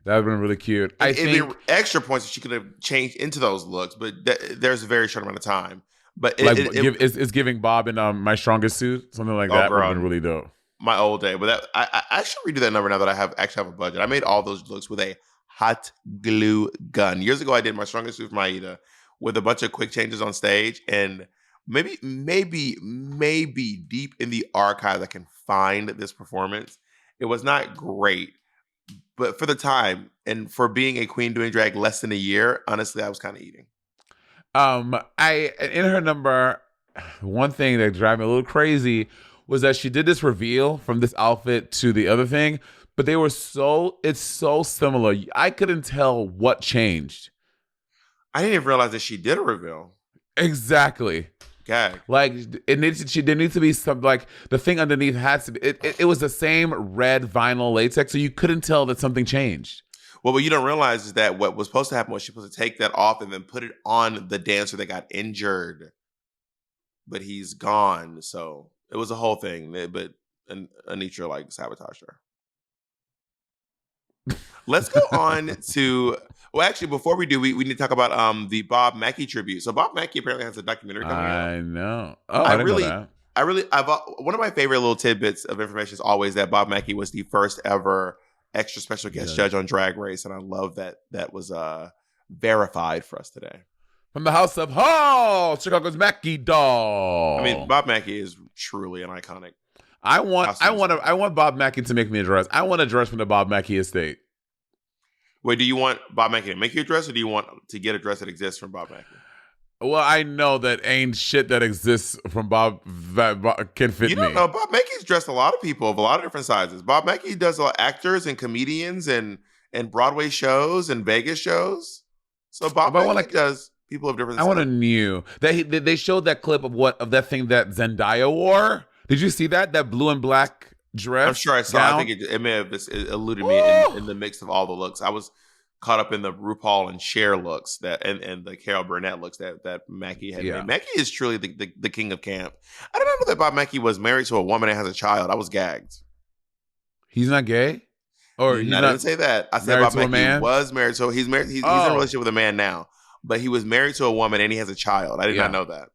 That would have been really cute. I think extra points that she could have changed into those looks, but there's a very short amount of time. But it's giving Bob in My Strongest Suit, something like that would have been really dope. My old day, but I should redo that number now that I actually have a budget. I made all those looks with a hot glue gun. Years ago, I did My Strongest Suit with Maida with a bunch of quick changes on stage, and maybe deep in the archives I can find this performance, It was not great, but for the time and for being a queen doing drag less than a year, honestly, I was kind of eating. In her number, one thing that drove me a little crazy was that she did this reveal from this outfit to the other thing, but it's so similar. I couldn't tell what changed. I didn't even realize that she did a reveal. Exactly. Gag. Like there needs to be some, like the thing underneath has to be. It was the same red vinyl latex, so you couldn't tell that something changed. Well, what you don't realize is that what was supposed to happen was she was supposed to take that off and then put it on the dancer that got injured, but he's gone. So it was a whole thing. But Anitra like sabotaged her. Let's go on to. Well, actually, before we do, we need to talk about the Bob Mackie tribute. So Bob Mackie apparently has a documentary coming out. I know. Oh, I didn't know that. One of my favorite little tidbits of information is always that Bob Mackie was the first ever extra special guest judge on Drag Race, and I love that was verified for us today. From the House of Hall, Chicago's Mackie doll. I mean, Bob Mackie is truly an iconic. I want Bob Mackie to make me a dress. I want a dress from the Bob Mackie estate. Wait, do you want Bob Mackie to make you a dress, or do you want to get a dress that exists from Bob Mackie? Well, I know that ain't shit that exists from Bob that can fit me. You don't know. Bob Mackie's dressed a lot of people of a lot of different sizes. Bob Mackie does a lot of actors and comedians and Broadway shows and Vegas shows. So Bob Mackie does people of different sizes. I want a new. They showed that clip of that thing that Zendaya wore. Did you see that blue and black dress? I'm sure I saw. Gown? I think it may have eluded me in the mix of all the looks. I was caught up in the RuPaul and Cher looks and the Carol Burnett looks that Mackie had made. Mackie is truly the king of camp. I did not know that Bob Mackie was married to a woman and has a child. I was gagged. He's not gay? Or I didn't say that. I said Bob Mackie was married. So he's married. He's in a relationship with a man now, but he was married to a woman and he has a child. I did not know that.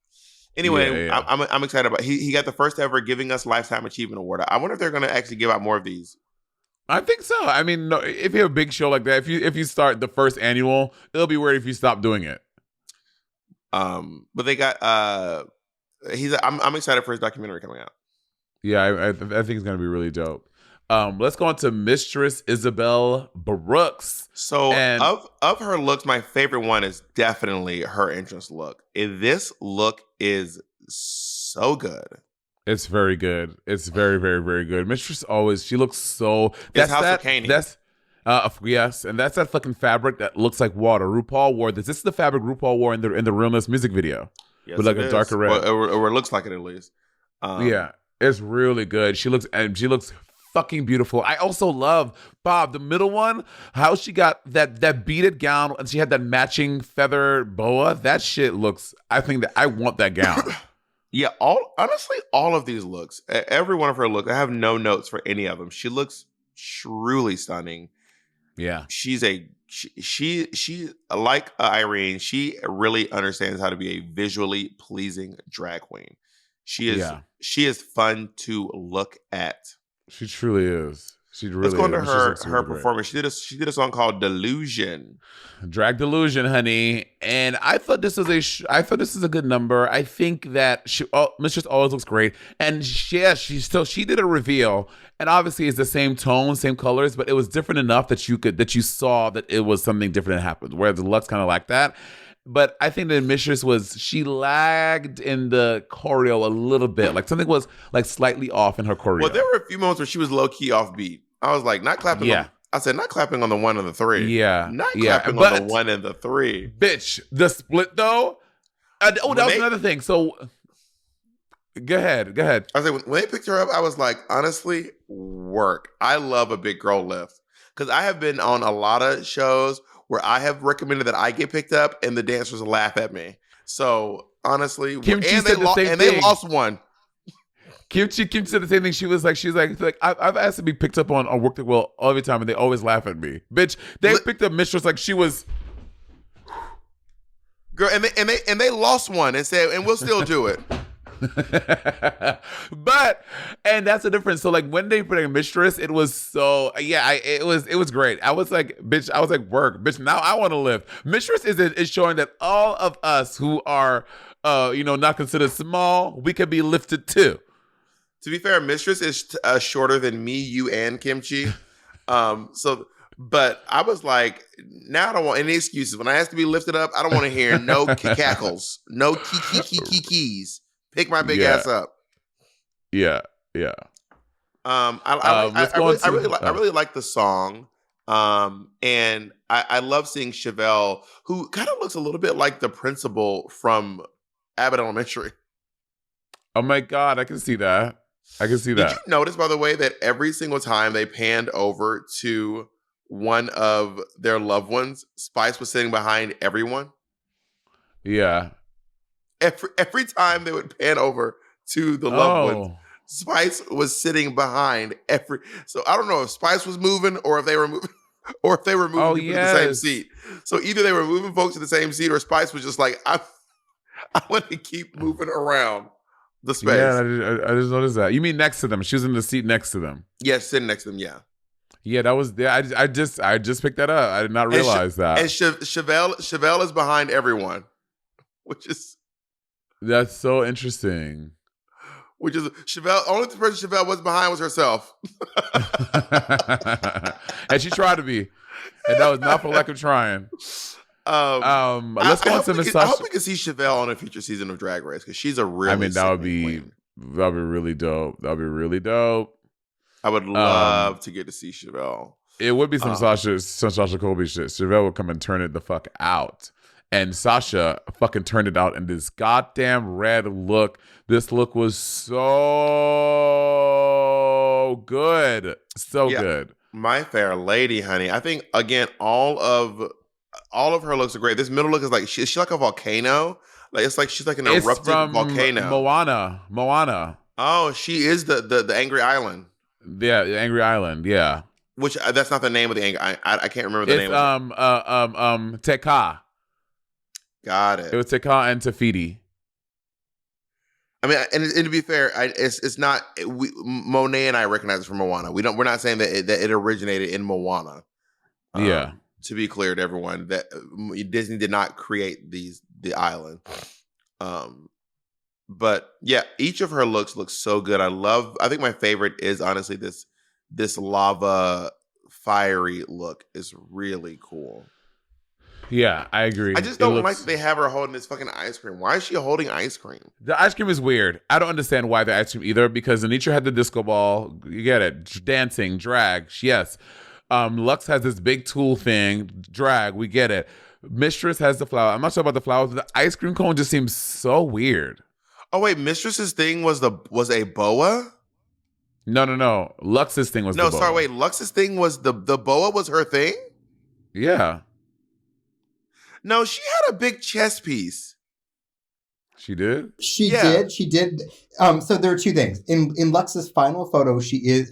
Anyway, I'm excited about. He got the first ever Giving Us Lifetime Achievement Award. I wonder if they're going to actually give out more of these. I think so. I mean, no, if you have a big show like that, if you start the first annual, it'll be weird if you stop doing it. But they got I'm excited for his documentary coming out. Yeah, I think it's gonna be really dope. Let's go on to Mistress Isabel Brooks. So of her looks, my favorite one is definitely her entrance look. This look is so good. It's very good. It's very, very, very good. Mistress she looks so. That's House of Caney. Yes, and that's that fucking fabric that looks like water. RuPaul wore this. This is the fabric RuPaul wore in the Realness music video, with like a darker red, or it looks like it at least. Yeah, it's really good. She looks fucking beautiful. I also love Bob, the middle one, how she got that beaded gown and she had that matching feather boa. That shit looks. I think that I want that gown. Yeah, honestly, all of these looks, every one of her looks, I have no notes for any of them. She looks truly stunning. Yeah, she like Irene. She really understands how to be a visually pleasing drag queen. She is fun to look at. She truly is. She really. Let's go into is. her performance. She did a song called "Delusion." Drag Delusion, honey. And I thought this was a good number. I think that Mistress always looks great. And she did a reveal, and obviously it's the same tone, same colors, but it was different enough that you saw that it was something different that happened. Whereas the Lux kind of like that. But I think that Mistress she lagged in the choreo a little bit. Like something was like slightly off in her choreo. Well, there were a few moments where she was low key off beat. I was like, not clapping. Yeah. I said, not clapping on the 1 and the 3. Yeah. Not clapping on the 1 and the 3. Bitch, the split though. That was another thing. So go ahead. I was like, when they picked her up, I was like, honestly, work. I love a big girl lift. Because I have been on a lot of shows where I have recommended that I get picked up and the dancers laugh at me. So honestly, they lost one. Kim said the same thing. She was like, I've asked to be picked up on Work the Will every time, and they always laugh at me. Bitch, they picked up Mistress like she was. Girl, and they lost one and said, and we'll still do it. And that's the difference. So like when they put in Mistress, it was so it was great. I was like, bitch, work, bitch. Now I want to lift. Mistress is showing that all of us who are not considered small, we can be lifted too. To be fair, Mistress is shorter than me, you, and Kimchi. But I was like, now I don't want any excuses. When I ask to be lifted up, I don't want to hear no cackles, no keys. Pick my big ass up. Yeah. I really like the song. And I love seeing Chevelle, who kind of looks a little bit like the principal from Abbott Elementary. Oh my God, I can see that. Did you notice, by the way, that every single time they panned over to one of their loved ones, Spice was sitting behind everyone? Yeah. Every time they would pan over to the loved ones, Spice was sitting behind every. So I don't know if Spice was moving or if they were moving, people to the same seat. So either they were moving folks to the same seat, or Spice was just like, I want to keep moving around the space. Yeah, I just noticed that. You mean next to them? She was in the seat next to them. Yeah, sitting next to them. Yeah. Yeah, that was. I just picked that up. I did not realize that. And Chevelle is behind everyone, that's so interesting. Which is Chevelle. Only the person Chevelle was behind was herself. And she tried to be, and that was not for lack of trying. Let's go on to Miss Sasha. I hope we can see Chevelle on a future season of Drag Race because she's a really. I mean, that would be really dope. That'd be really dope. I would love to get to see Chevelle. It would be some Sasha Colby shit. Chevelle would come and turn it the fuck out. And Sasha fucking turned it out in this goddamn red look. This look was so good. So good. My Fair Lady, honey. I think, again, all of her looks are great. This middle look is like, she's like a volcano. Like it's like she's like an erupting volcano. Moana. Oh, she is the Angry Island. Yeah, the Angry Island. Yeah. Which that's not the name of the Angry. I can't remember the name. It's Teka. Got it. It was Teka and Tafiti. I mean, and to be fair, it's not. Monet and I recognize it from Moana. We're not saying that it originated in Moana. Yeah. To be clear to everyone, that Disney did not create the island. But yeah, each of her looks so good. I think my favorite is honestly this lava fiery look is really cool. Yeah, I agree. I just don't like that they have her holding this fucking ice cream. Why is she holding ice cream? The ice cream is weird. I don't understand why the ice cream either, because Anitra had the disco ball. You get it. Dancing, drag, yes. Lux has this big tool thing, drag, we get it. Mistress has the flower. I'm not sure about the flowers, but the ice cream cone just seems so weird. Oh wait, Mistress's thing was a boa? No. Lux's thing was the boa. No, sorry, wait. Lux's thing was the boa was her thing? Yeah. No, she had a big chest piece. She did? She did. So there are two things. In Lux's final photo,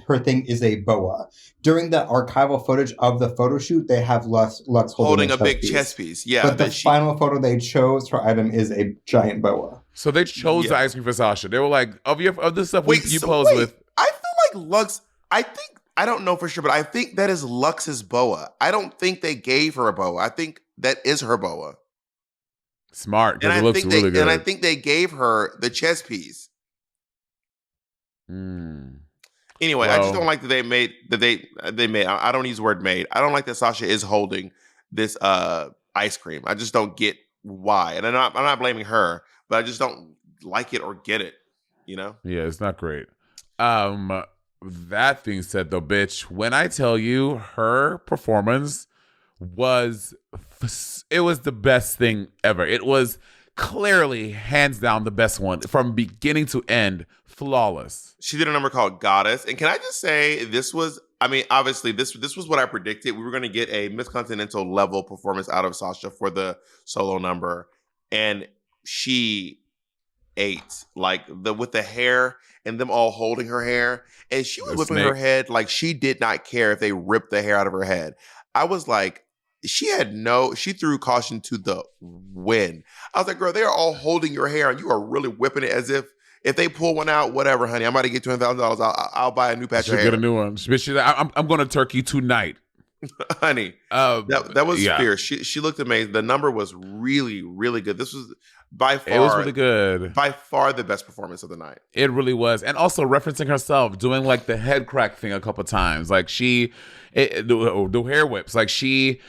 her thing is a boa. During the archival footage of the photo shoot, they have Lux holding a big chest piece. Yeah. But the final photo they chose, her item is a giant boa. So they chose the ice cream for Sasha. They were like, of the stuff you pose with. I feel like Lux, I don't know for sure, but I think that is Lux's boa. I don't think they gave her a boa. I think that is her boa. Smart, because it looks really good. And I think they gave her the chest piece. Anyway, I just don't like that they made. I don't use the word made. I don't like that Sasha is holding this ice cream. I just don't get why, and I'm not blaming her, but I just don't like it or get it. You know? Yeah, it's not great. That being said, though, bitch, when I tell you her performance was the best thing ever. It was clearly hands down the best one from beginning to end, flawless. She did a number called Goddess, and can I just say obviously this was what I predicted. We were going to get a Miss Continental level performance out of Sasha for the solo number, and she ate with the hair and them all holding her hair, and she was whipping her head like she did not care if they ripped the hair out of her head. I was like, she threw caution to the wind. I was like, girl, they are all holding your hair and you are really whipping it as if they pull one out, whatever, honey, I'm about to get $20,000. I'll buy a new patch of hair. Get a new one. I'm going to Turkey tonight. Honey, that was fierce. She looked amazing. The number was really, really good. This was By far, it was really good. By far the best performance of the night. It really was. And also referencing herself, doing like the head crack thing a couple times. Like the hair whips. Like she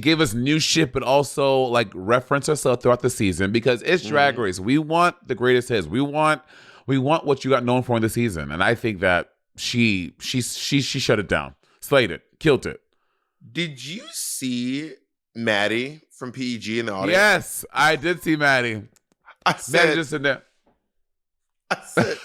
gave us new shit, but also like reference herself throughout the season because it's Drag Race. We want the greatest hits. We want what you got known for in the season. And I think that she shut it down. Slayed it. Killed it. Did you see Maddie from PEG in the audience? Yes, I did see Maddie. Maddie just in there. I said,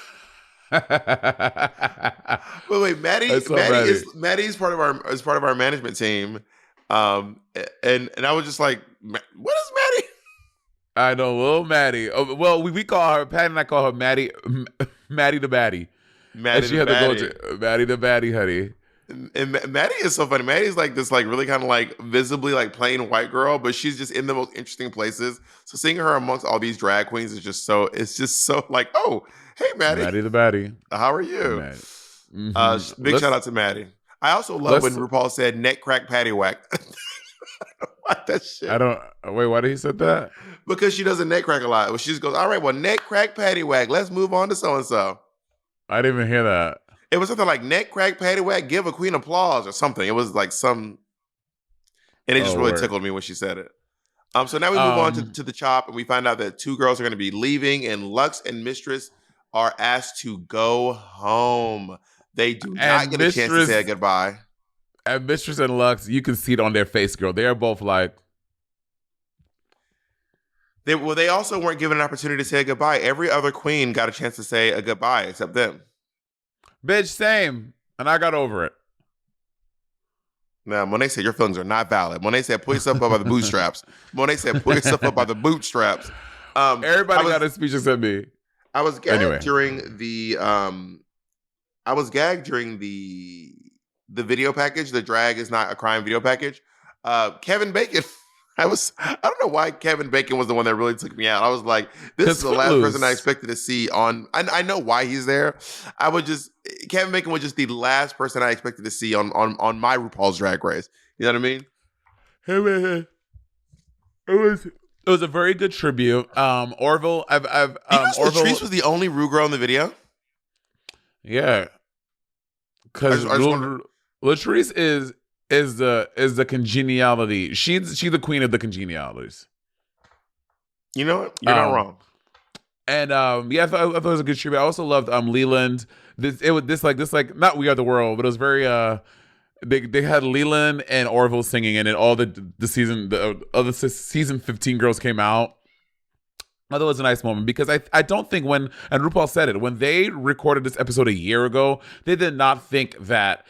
wait, Maddie is part of our management team. And I was just like, what is Maddie? I know, little Maddie. Oh, well, we call her, Pat and I call her Maddie the Baddie. Maddie the Baddie. Maddie the Baddie, honey. And Maddie is so funny. Maddie's like this, like really kind of like visibly like plain white girl, but she's just in the most interesting places. So seeing her amongst all these drag queens is just so. It's just so like, oh, hey Maddie, Maddie the Baddie. How are you? Big shout out to Maddie. I also love when RuPaul said neck crack patty whack. What that shit? Wait, why did he said that? Because she doesn't neck crack a lot. Well, she just goes, all right, well, neck crack patty whack. Let's move on to so and so. I didn't even hear that. It was something like neck crack, patty whack, give a queen applause or something. It was like some, and it just really tickled me when she said it. So now we move on to the chop, and we find out that 2 girls are going to be leaving, and Lux and Mistress are asked to go home. They do not get a chance to say goodbye. And Mistress and Lux, you can see it on their face, girl. They are both like. They also weren't given an opportunity to say goodbye. Every other queen got a chance to say a goodbye except them. Bitch, same. And I got over it. Now, Monet said your feelings are not valid. Monet said pull yourself up by the bootstraps. Monet said pull yourself up by the bootstraps. Everybody got a speech except me. I was gagged during the video package. The Drag is Not a Crime video package. Kevin Bacon. I don't know why Kevin Bacon was the one that really took me out. I was like, this is the last person I expected to see on. I know why he's there. Kevin Bacon was just the last person I expected to see on my RuPaul's Drag Race. You know what I mean? It was a very good tribute. Orville, Latrice was the only Ru girl in the video. Yeah, because Latrice is the congeniality. She's the queen of the congenialities. You know what? You're not wrong. And I thought it was a good tribute. I also loved Leland. This not We Are the World, but it was very they had Leland and Orville singing, and then all the other season 15 girls came out. I thought it was a nice moment because I don't think and RuPaul said it, when they recorded this episode a year ago, they did not think that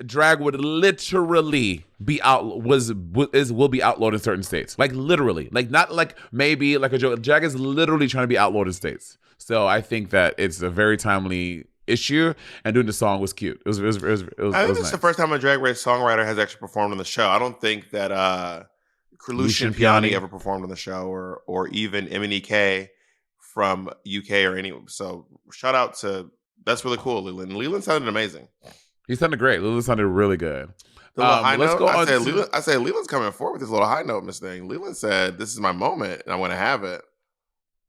drag would literally be will be outlawed in certain states. Like literally. Like not like maybe like a joke. Drag is literally trying to be outlawed in states. So I think that it's a very timely issue, and doing the song was cute. It was I think it's nice. The first time a Drag Race songwriter has actually performed on the show. I don't think that Lucian Piani ever performed on the show, or even MNEK from UK or any. So shout out to, that's really cool, Leland. Leland sounded amazing. He sounded great. Leland sounded really good. Let's go on. I said Leland's coming forward with this little high note, Miss Thing. Leland said, "This is my moment, and I'm going to have it."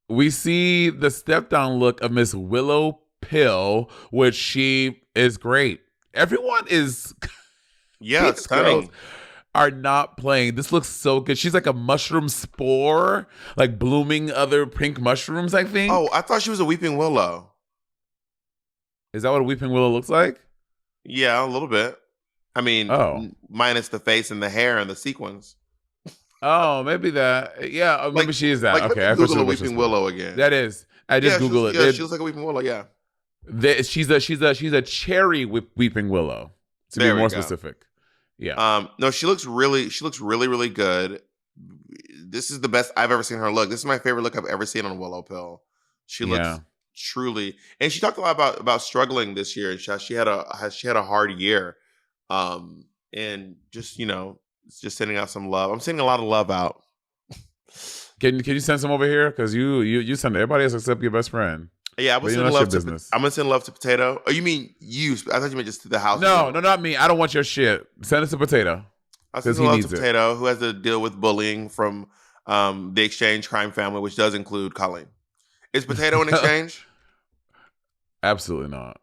We see the step down look of Miss Willow Pill, which she is great. Everyone is, it's stunning. Are not playing. This looks so good. She's like a mushroom spore, like blooming other pink mushrooms, I think. Oh, I thought she was a weeping willow. Is that what a weeping willow looks like? Yeah, a little bit. I mean, minus the face and the hair and the sequins. Oh, maybe that. Yeah, maybe she is that. Like, okay, I Google a weeping willow again. That is. I just Google it. Yeah, she looks like a weeping willow. Yeah. She's a cherry weeping willow. To be more specific. Yeah. No, she looks really, really good. This is the best I've ever seen her look. This is my favorite look I've ever seen on Willow Pill. She looks truly, and she talked a lot about struggling this year. She had a hard year, and just just sending out some love. I'm sending a lot of love out. Can you send some over here? Because you send everybody else except your best friend. Yeah, I'm gonna send love to Potato. Oh, you mean you? I thought you meant just to the house. No, not me. I don't want your shit. Send it to Potato. I send love to Potato, who has to deal with bullying from The Exchange crime family, which does include Colleen. Is Potato in Exchange? Absolutely not.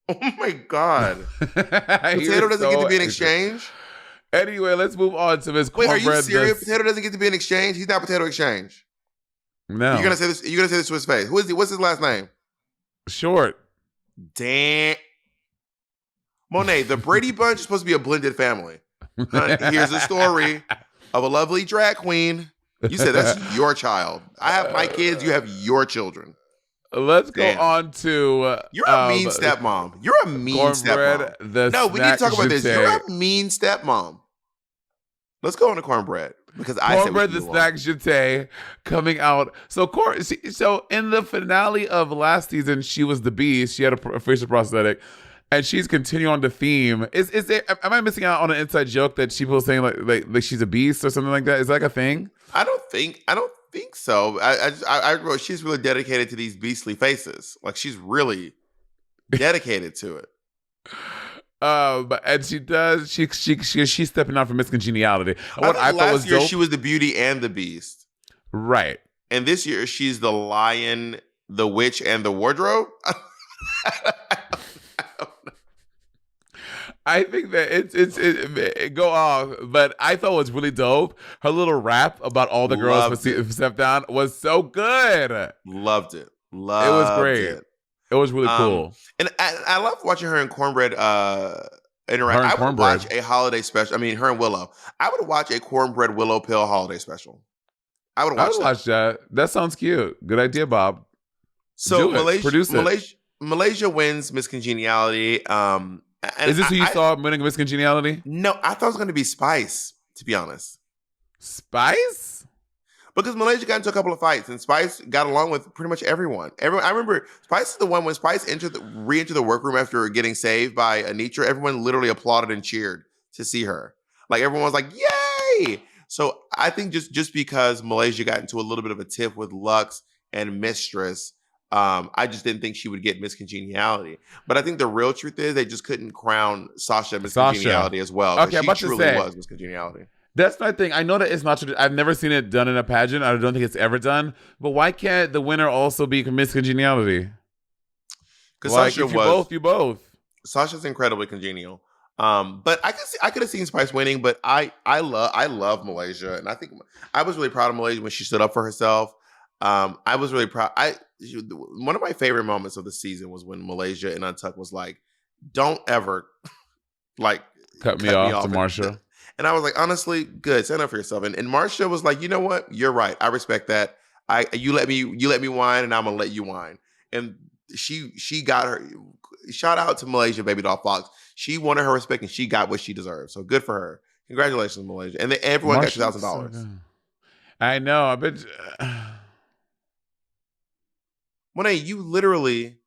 Oh my God. Potato doesn't get to be in Exchange? Anyway, let's move on to Miss Wait, are you Cornbread. serious? Potato doesn't get to be in Exchange? He's not Potato Exchange. No. You're gonna say this. You're gonna say this to his face. What's his last name? Short. Damn. Monet, the Brady Bunch is supposed to be a blended family. Here's a story of a lovely drag queen. You said that's your child. I have my kids. You have your children. Let's go on to. You're a mean stepmom. You're a mean stepmom. No, we need to talk about this. You're a mean stepmom. Let's go on to Cornbread. Because Cornbread the snack jeté coming out. So in the finale of last season, she was the Beast. She had a facial prosthetic, and she's continuing on the theme. Is there? Am I missing out on an inside joke that she was saying like she's a beast or something like that? Is that like a thing? I don't think so. I wrote she's really dedicated to these beastly faces. Like she's really dedicated to it. And she does. She's stepping out for Miss Congeniality. What I thought last was year dope, she was the Beauty and the Beast, right? And this year she's the Lion, the Witch, and the Wardrobe. I think that it go off, but I thought it was really dope. Her little rap about all the girls who stepped down was so good. Loved it. It was great. It was really cool. And I love watching her and Cornbread interact. I would watch a holiday special. I mean, her and Willow. I would watch a Cornbread Willow Pill holiday special. I would watch that. That sounds cute. Good idea, Bob. So Malaysia wins Miss Congeniality. Is this who you saw winning Miss Congeniality? No, I thought it was going to be Spice, to be honest. Spice? Because Malaysia got into a couple of fights, and Spice got along with pretty much everyone. I remember Spice is the one when Spice re-entered the workroom after getting saved by Anitra. Everyone literally applauded and cheered to see her. Like everyone was like, "Yay!" So I think just because Malaysia got into a little bit of a tiff with Lux and Mistress, I just didn't think she would get Miss Congeniality. But I think the real truth is they just couldn't crown Sasha Miss Congeniality as well. Okay, she truly was Miss Congeniality. That's my thing. I know that it's not true. I've never seen it done in a pageant. I don't think it's ever done. But why can't the winner also be Miss Congeniality? Because Sasha you both. Sasha's incredibly congenial. But I could have seen Spice winning. But I love Malaysia, and I think I was really proud of Malaysia when she stood up for herself. I was really proud. One of my favorite moments of the season was when Malaysia and Untucked was like, "Don't ever cut me off to Marsha." And I was like, honestly, good. Stand up for yourself. And Marsha was like, you know what? You're right. I respect that. You let me whine, and I'm gonna let you whine. And she got her. Shout out to Malaysia, Baby Doll Fox. She wanted her respect, and she got what she deserved. So good for her. Congratulations, Malaysia. And then everyone got $2,000. I know. I bet. Monet, you literally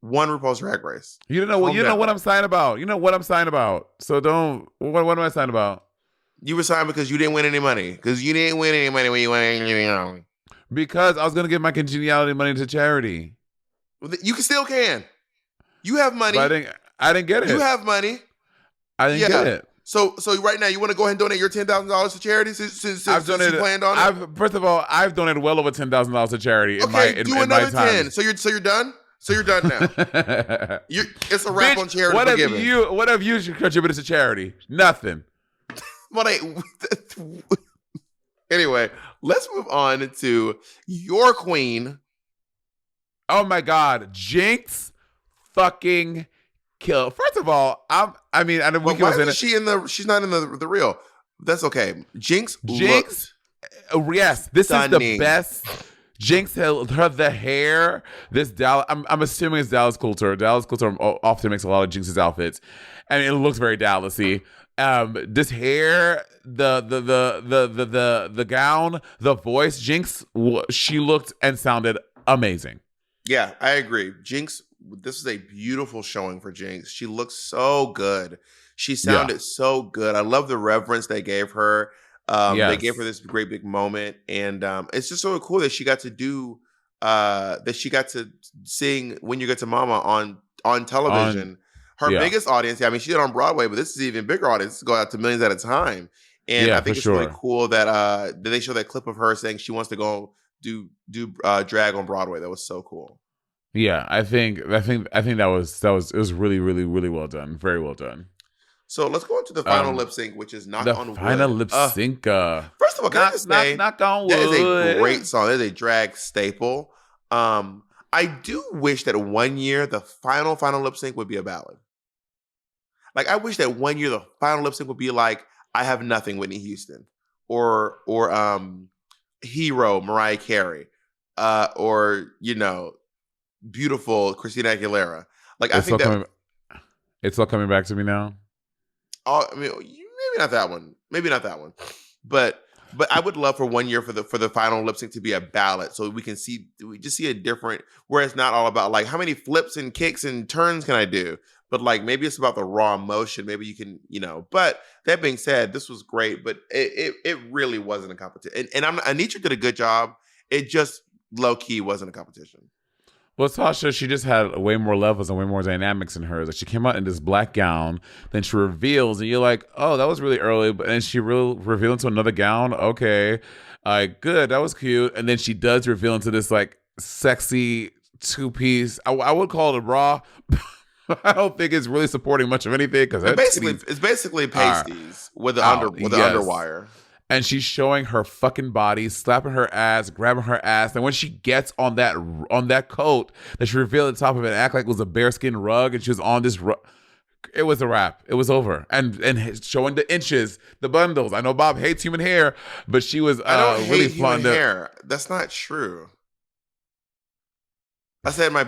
won RuPaul's Drag Race. You don't know what what I'm signing about. You know what I'm signing about. So don't. What am I signing about? You were signed because you didn't win any money. Because you didn't win any money when you won any money. Because I was gonna give my Congeniality money to charity. You can. You have money. But I didn't get it. You have money. I didn't get it. So right now you want to go ahead and donate your $10,000 to charity since you planned on it? First of all, I've donated well over $10,000 to charity in my another time. 10. So you're done. So you're done now. It's a wrap on charity. What have you contributed to charity? Nothing. Anyway, let's move on to your queen. Oh my God, Jinkx fucking kill. First of all, why isn't she's not in the real. That's okay. Jinkx. Yes, this stunning. Is the best. Jinkx had the hair. This Dallas. I'm assuming it's Dallas Coulter. Dallas Coulter often makes a lot of Jinkx's outfits, and it looks very Dallas-y. This hair, the gown, the voice. Jinkx, she looked and sounded amazing. Yeah, I agree. Jinkx, this is a beautiful showing for Jinkx. She looks so good. She sounded so good. I love the reverence they gave her. They gave her this great big moment, and it's just so cool that she got to do that. She got to sing "When You Get to Mama" on television Her biggest audience, I mean, she did on Broadway, but this is even bigger audience. It's going out to millions at a time. And I think it's really cool that they show that clip of her saying she wants to go do drag on Broadway. That was so cool. Yeah, I think that was really, really, really well done. Very well done. So let's go into the final lip sync, which is Knock on Wood. The final lip sync. First of all, can I just say, knock on wood. That is a great song. That is a drag staple. I do wish that one year the final lip sync would be a ballad. Like, I wish that one year the final lip sync would be like I Have Nothing, Whitney Houston, or Hero, Mariah Carey, or Beautiful, Christina Aguilera. Like, I think that it's all coming back to me now. I mean, maybe not that one. But I would love for one year for the final lip sync to be a ballad, so we just see a different, where it's not all about like how many flips and kicks and turns can I do, but like maybe it's about the raw emotion. Maybe you can, But that being said, this was great, but it really wasn't a competition. And Anitra did a good job. It just low key wasn't a competition. Well, Sasha, she just had way more levels and way more dynamics in hers. Like, she came out in this black gown, then she reveals, and you're like, oh, that was really early. But then she revealed into another gown. Okay, good, that was cute. And then she does reveal into this like sexy two-piece. I would call it a bra. I don't think it's really supporting much of anything because it's basically pasties with the underwire. And she's showing her fucking body, slapping her ass, grabbing her ass. And when she gets on that coat that she revealed at the top of it, act like it was a bearskin rug, and she was on this rug, it was a wrap. It was over. And showing the inches, the bundles. I know Bob hates human hair, but she was I don't really hate human hair. That's not true. I said my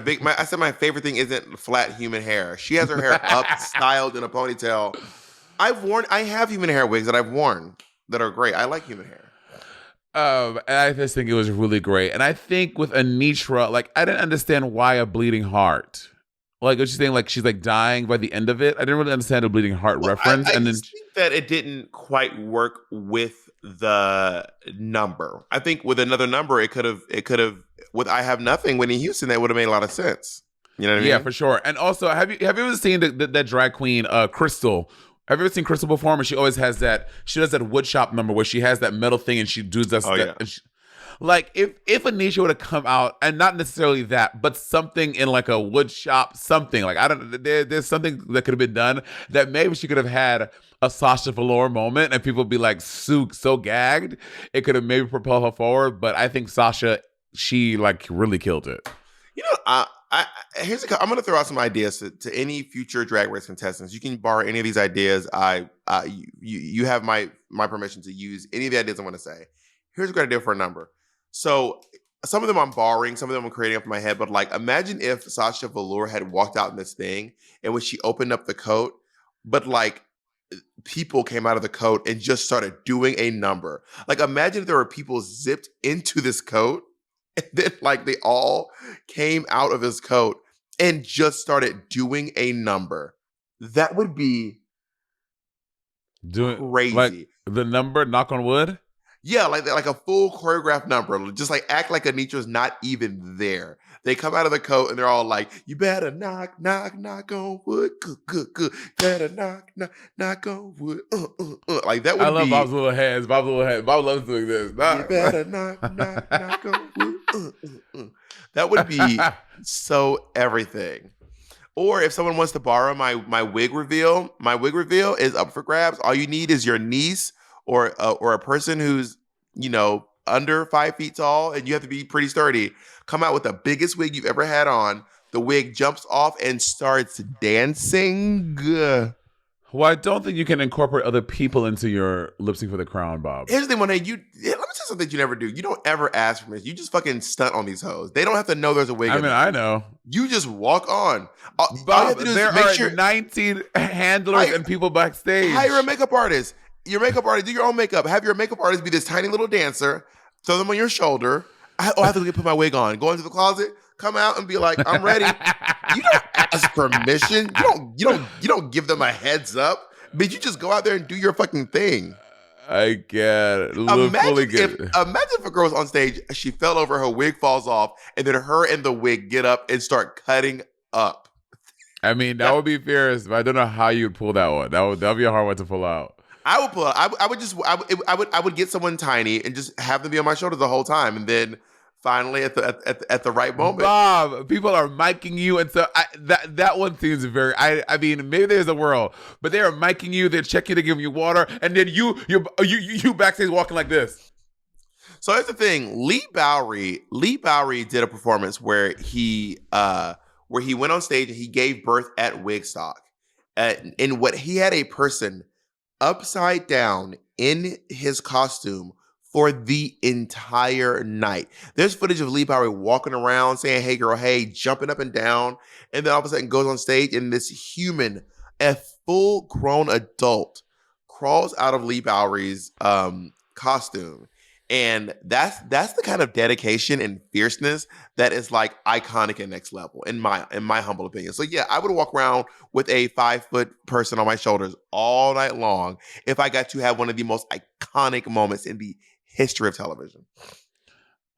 favorite thing isn't flat human hair. She has her hair up, styled in a ponytail. I have human hair wigs that I've worn that are great. I like human hair. And I just think it was really great. And I think with Anitra, like, I didn't understand why a bleeding heart. Like, was she saying like she's like dying by the end of it? I didn't really understand a bleeding heart reference. I think that it didn't quite work with the number. I think with another number, it could have with I Have Nothing, Whitney Houston, that would have made a lot of sense. You know what I mean? Yeah, for sure. And also, have you ever seen that drag queen Crystal? Have you ever seen Crystal perform? And she always has she does that woodshop number where she has that metal thing and she does that. Like, if Anitra would have come out, and not necessarily that, but something in like a woodshop, something like, I don't, there's something that could have been done that maybe she could have had a Sasha Velour moment and people would be like so gagged. It could have maybe propelled her forward. But I think Sasha, she like really killed it. I'm going to throw out some ideas to any future Drag Race contestants. You can borrow any of these ideas. You have my permission to use any of the ideas I want to say. Here's a good idea for a number. So some of them I'm borrowing, some of them I'm creating up in my head. But like, imagine if Sasha Velour had walked out in this thing, and when she opened up the coat, but like people came out of the coat and just started doing a number. Like, imagine if there were people zipped into this coat, and then like they all came out of his coat and just started doing a number. That would be crazy. Like the number, knock on wood? Yeah, like a full choreographed number. Just like act like Anitra's not even there. They come out of the coat and they're all like, "You better knock on wood, good. Better knock on wood, Like that would be. I love Bob's little hands. Bob loves doing this. You better knock on wood, That would be so everything. Or if someone wants to borrow my wig reveal is up for grabs. All you need is your niece or a person who's, under 5 feet tall, and you have to be pretty sturdy. Come out with the biggest wig you've ever had on. The wig jumps off and starts dancing. Well, I don't think you can incorporate other people into your lip sync for the crown, Bob. Here's the thing, Monet. Let me tell you something you never do. You don't ever ask for this. You just fucking stunt on these hoes. They don't have to know there's a wig. I mean, I know. You just walk on. Bob, there are 19 handlers and people backstage. Hire a makeup artist. Your makeup artist, do your own makeup. Have your makeup artist be this tiny little dancer. Throw them on your shoulder. I have to put my wig on. Go into the closet. Come out and be like, "I'm ready." You don't ask permission. You don't give them a heads up. But you just go out there and do your fucking thing. I get it. Imagine if a girl's on stage, she fell over, her wig falls off, and then her and the wig get up and start cutting up. I mean, that would be fierce, but I don't know how you'd pull that one. That'd be a hard one to pull out. I would pull it. I would get someone tiny and just have them be on my shoulder the whole time, and then finally at the right moment. Bob, people are miking you, and so that one seems very. I mean, maybe there's a world, but they are miking you. They're checking to give you water, and then you backstage walking like this. So here's the thing: Lee Bowery did a performance where he went on stage and he gave birth at Wigstock, in what he had a person upside down in his costume for the entire night. There's footage of Lee Bowery walking around saying, "Hey girl, hey," jumping up and down, and then all of a sudden goes on stage and this human, a full-grown adult, crawls out of Lee Bowery's costume. And that's the kind of dedication and fierceness that is like iconic and next level in my humble opinion. So yeah, I would walk around with a 5-foot person on my shoulders all night long if I got to have one of the most iconic moments in the history of television.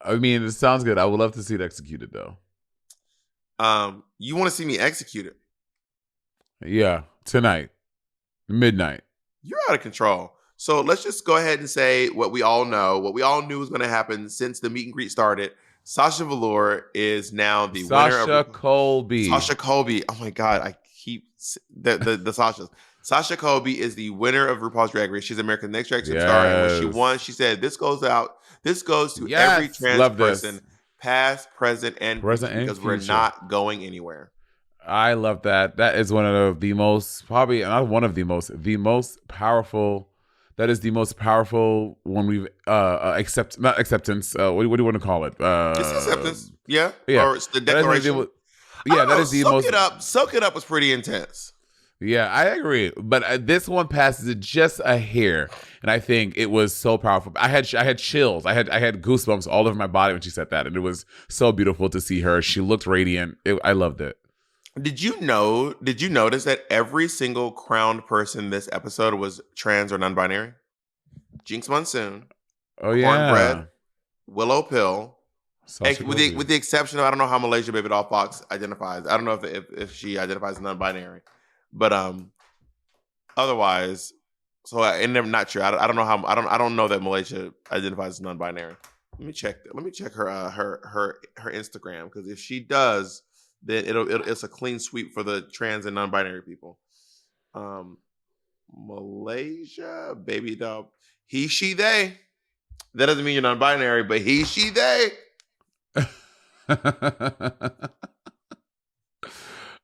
I mean, it sounds good. I would love to see it executed though. You want to see me execute it? Yeah, tonight, midnight. You're out of control. So let's just go ahead and say what we all know. What we all knew was going to happen since the meet and greet started. Sasha Velour is now the winner of Sasha Colby. Sasha Colby. Oh my God, I keep the Sashas. Sasha Colby is the winner of RuPaul's Drag Race. She's America's Next Drag Race star, and when she won, she said, "This goes to every trans person, past, present, and because we're not going anywhere." I love that. That is one of the most, probably not one of the most powerful. That is the most powerful one we've not acceptance. What do you want to call it? It's acceptance. Yeah. Or it's the declaration. That is the most. Soak it up was pretty intense. Yeah, I agree. But this one passes it just a hair, and I think it was so powerful. I had chills. I had goosebumps all over my body when she said that, and it was so beautiful to see her. She looked radiant. I loved it. Did you notice that every single crowned person this episode was trans or non-binary? Jinkx Monsoon. Oh yeah. Cornbread. Willow Pill. With the exception of, I don't know how Malaysia Baby Doll Fox identifies. I don't know if she identifies as non-binary. But otherwise, so I'm not sure. I don't know how. I don't know that Malaysia identifies as non-binary. Let me check her Instagram, because if she does, then it's a clean sweep for the trans and non-binary people. Malaysia Baby Doll, he, she, they. That doesn't mean you're non-binary, but he, she, they.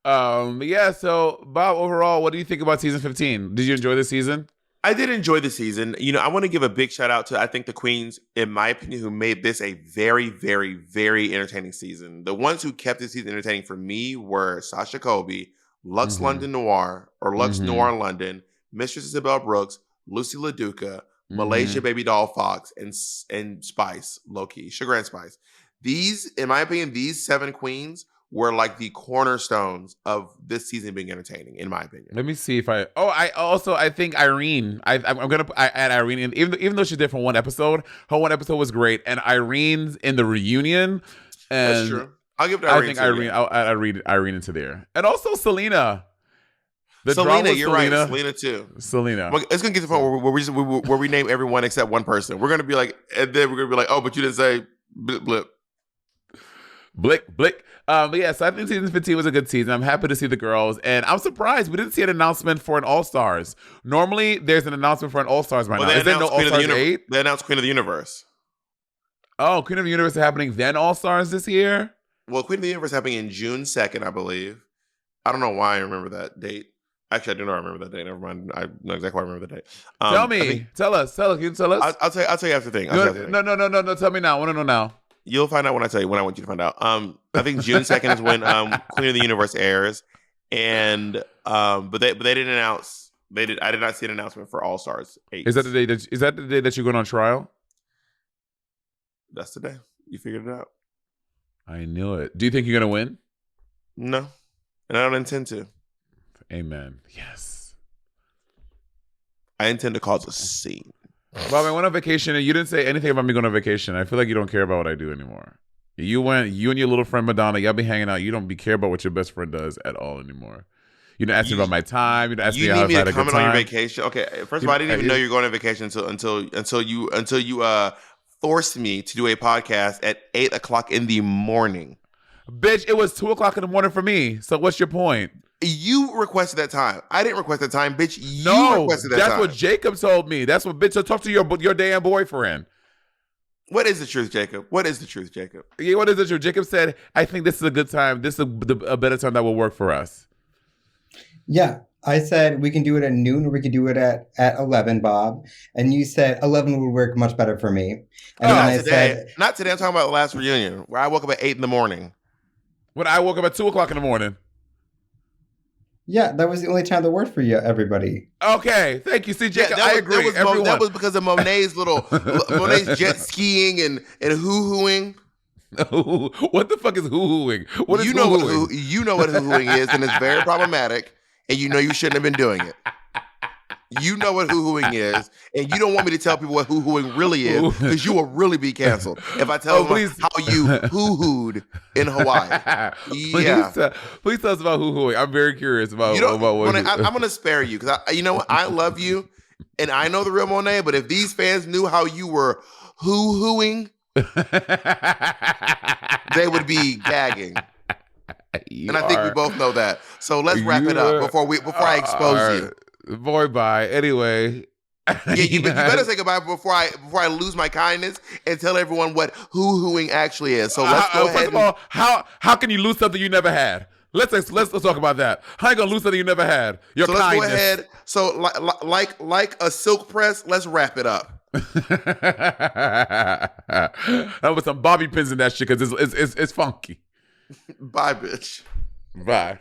Yeah, so Bob, overall, what do you think about season 15? Did you enjoy the season? I did enjoy the season. I want to give a big shout out to, I think, the queens, in my opinion, who made this a very, very, very entertaining season. The ones who kept this season entertaining for me were Sasha Colby, Lux London Noir, or Lux Noir London, Mistress Isabel Brooks, Lucy LaDuca, Malaysia Baby Doll Fox, and Spice, Loki, Sugar and Spice. These, in my opinion, these 7 queens were like the cornerstones of this season being entertaining, in my opinion. Let me see if I think Irene. I'm gonna add Irene in, even though she's there for one episode. Her one episode was great, and Irene's in the reunion. And that's true. I'll give it to Irene. I think Irene. I'll add Irene into there, and also Selena. Selena, you're right. Selena too. Selena. It's gonna get to the point where we name everyone except one person. We're gonna be like, and then we're gonna be like, oh, but you didn't say blip. Blick. But yeah, so I think season 15 was a good season. I'm happy to see the girls, and I'm surprised we didn't see an announcement for an All-Stars. Normally, there's an announcement for an All-Stars by now. Is there no All-Stars 8? They announced Queen of the Universe. Oh, Queen of the Universe is happening then All-Stars this year? Well, Queen of the Universe is happening in June 2nd, I believe. I don't know why I remember that date. Actually, I do not remember that date. Never mind. I know exactly why I remember that date. Tell me. Tell us. Can you tell us? I'll tell you after the thing. No. Tell me now. I want to know now. You'll find out when I tell you, when I want you to find out. I think June 2nd is when Queen of the Universe airs, and but they didn't announce. I did not see an announcement for All Stars 8. Is that the day that you're going on trial? That's the day. You figured it out. I knew it. Do you think you're gonna win? No, and I don't intend to. Amen. Yes. I intend to cause a scene. Bob, I went on vacation and you didn't say anything about me going on vacation. I feel like you don't care about what I do anymore. You and your little friend Madonna, y'all be hanging out. You don't be care about what your best friend does at all anymore. You don't ask me about my time. You don't ask me how I've had a good time. You need me to comment on your vacation? Okay, first of all, I didn't even know you were going on vacation until you forced me to do a podcast at 8:00 in the morning. Bitch, it was 2:00 in the morning for me. So what's your point? You requested that time. I didn't request that time, bitch. You requested that time. That's what Jacob told me. That's what, bitch. So talk to your damn boyfriend. What is the truth, Jacob? What is the truth, Jacob? Yeah, what is the truth? Jacob said, I think this is a good time. This is a better time that will work for us. Yeah. I said we can do it at noon or we can do it at 11, Bob. And you said 11 would work much better for me. And then I said... Not today. I'm talking about the last reunion where I woke up at 8 in the morning. When I woke up at 2:00 in the morning. Yeah, that was the only time that worked for you, everybody. Okay, thank you. See, Jacob, I agree. That was because of Monet's Monet's jet skiing and hoo-hooing. What the fuck is hoo-hooing? What is hoo-hooing? You know what hoo-hooing is, and it's very problematic, and you know you shouldn't have been doing it. You know what hoo-hooing is, and you don't want me to tell people what hoo-hooing really is, because you will really be canceled if I tell them how you hoo-hooed in Hawaii. Yeah. Please tell us about hoo-hooing. I'm very curious about what I'm going to spare you, because you know what? I love you, and I know the real Monet, but if these fans knew how you were hoo-hooing, they would be gagging. And I think we both know that. So let's wrap it up before I expose you. Boy, bye. Anyway. You better say goodbye before I lose my kindness and tell everyone what hoo-hooing actually is. So let's go ahead. First of all, how can you lose something you never had? Let's talk about that. How you gonna lose something you never had? Your kindness. Let's go ahead. So like a silk press, let's wrap it up. I put some bobby pins in that shit because it's funky. Bye, bitch. Bye.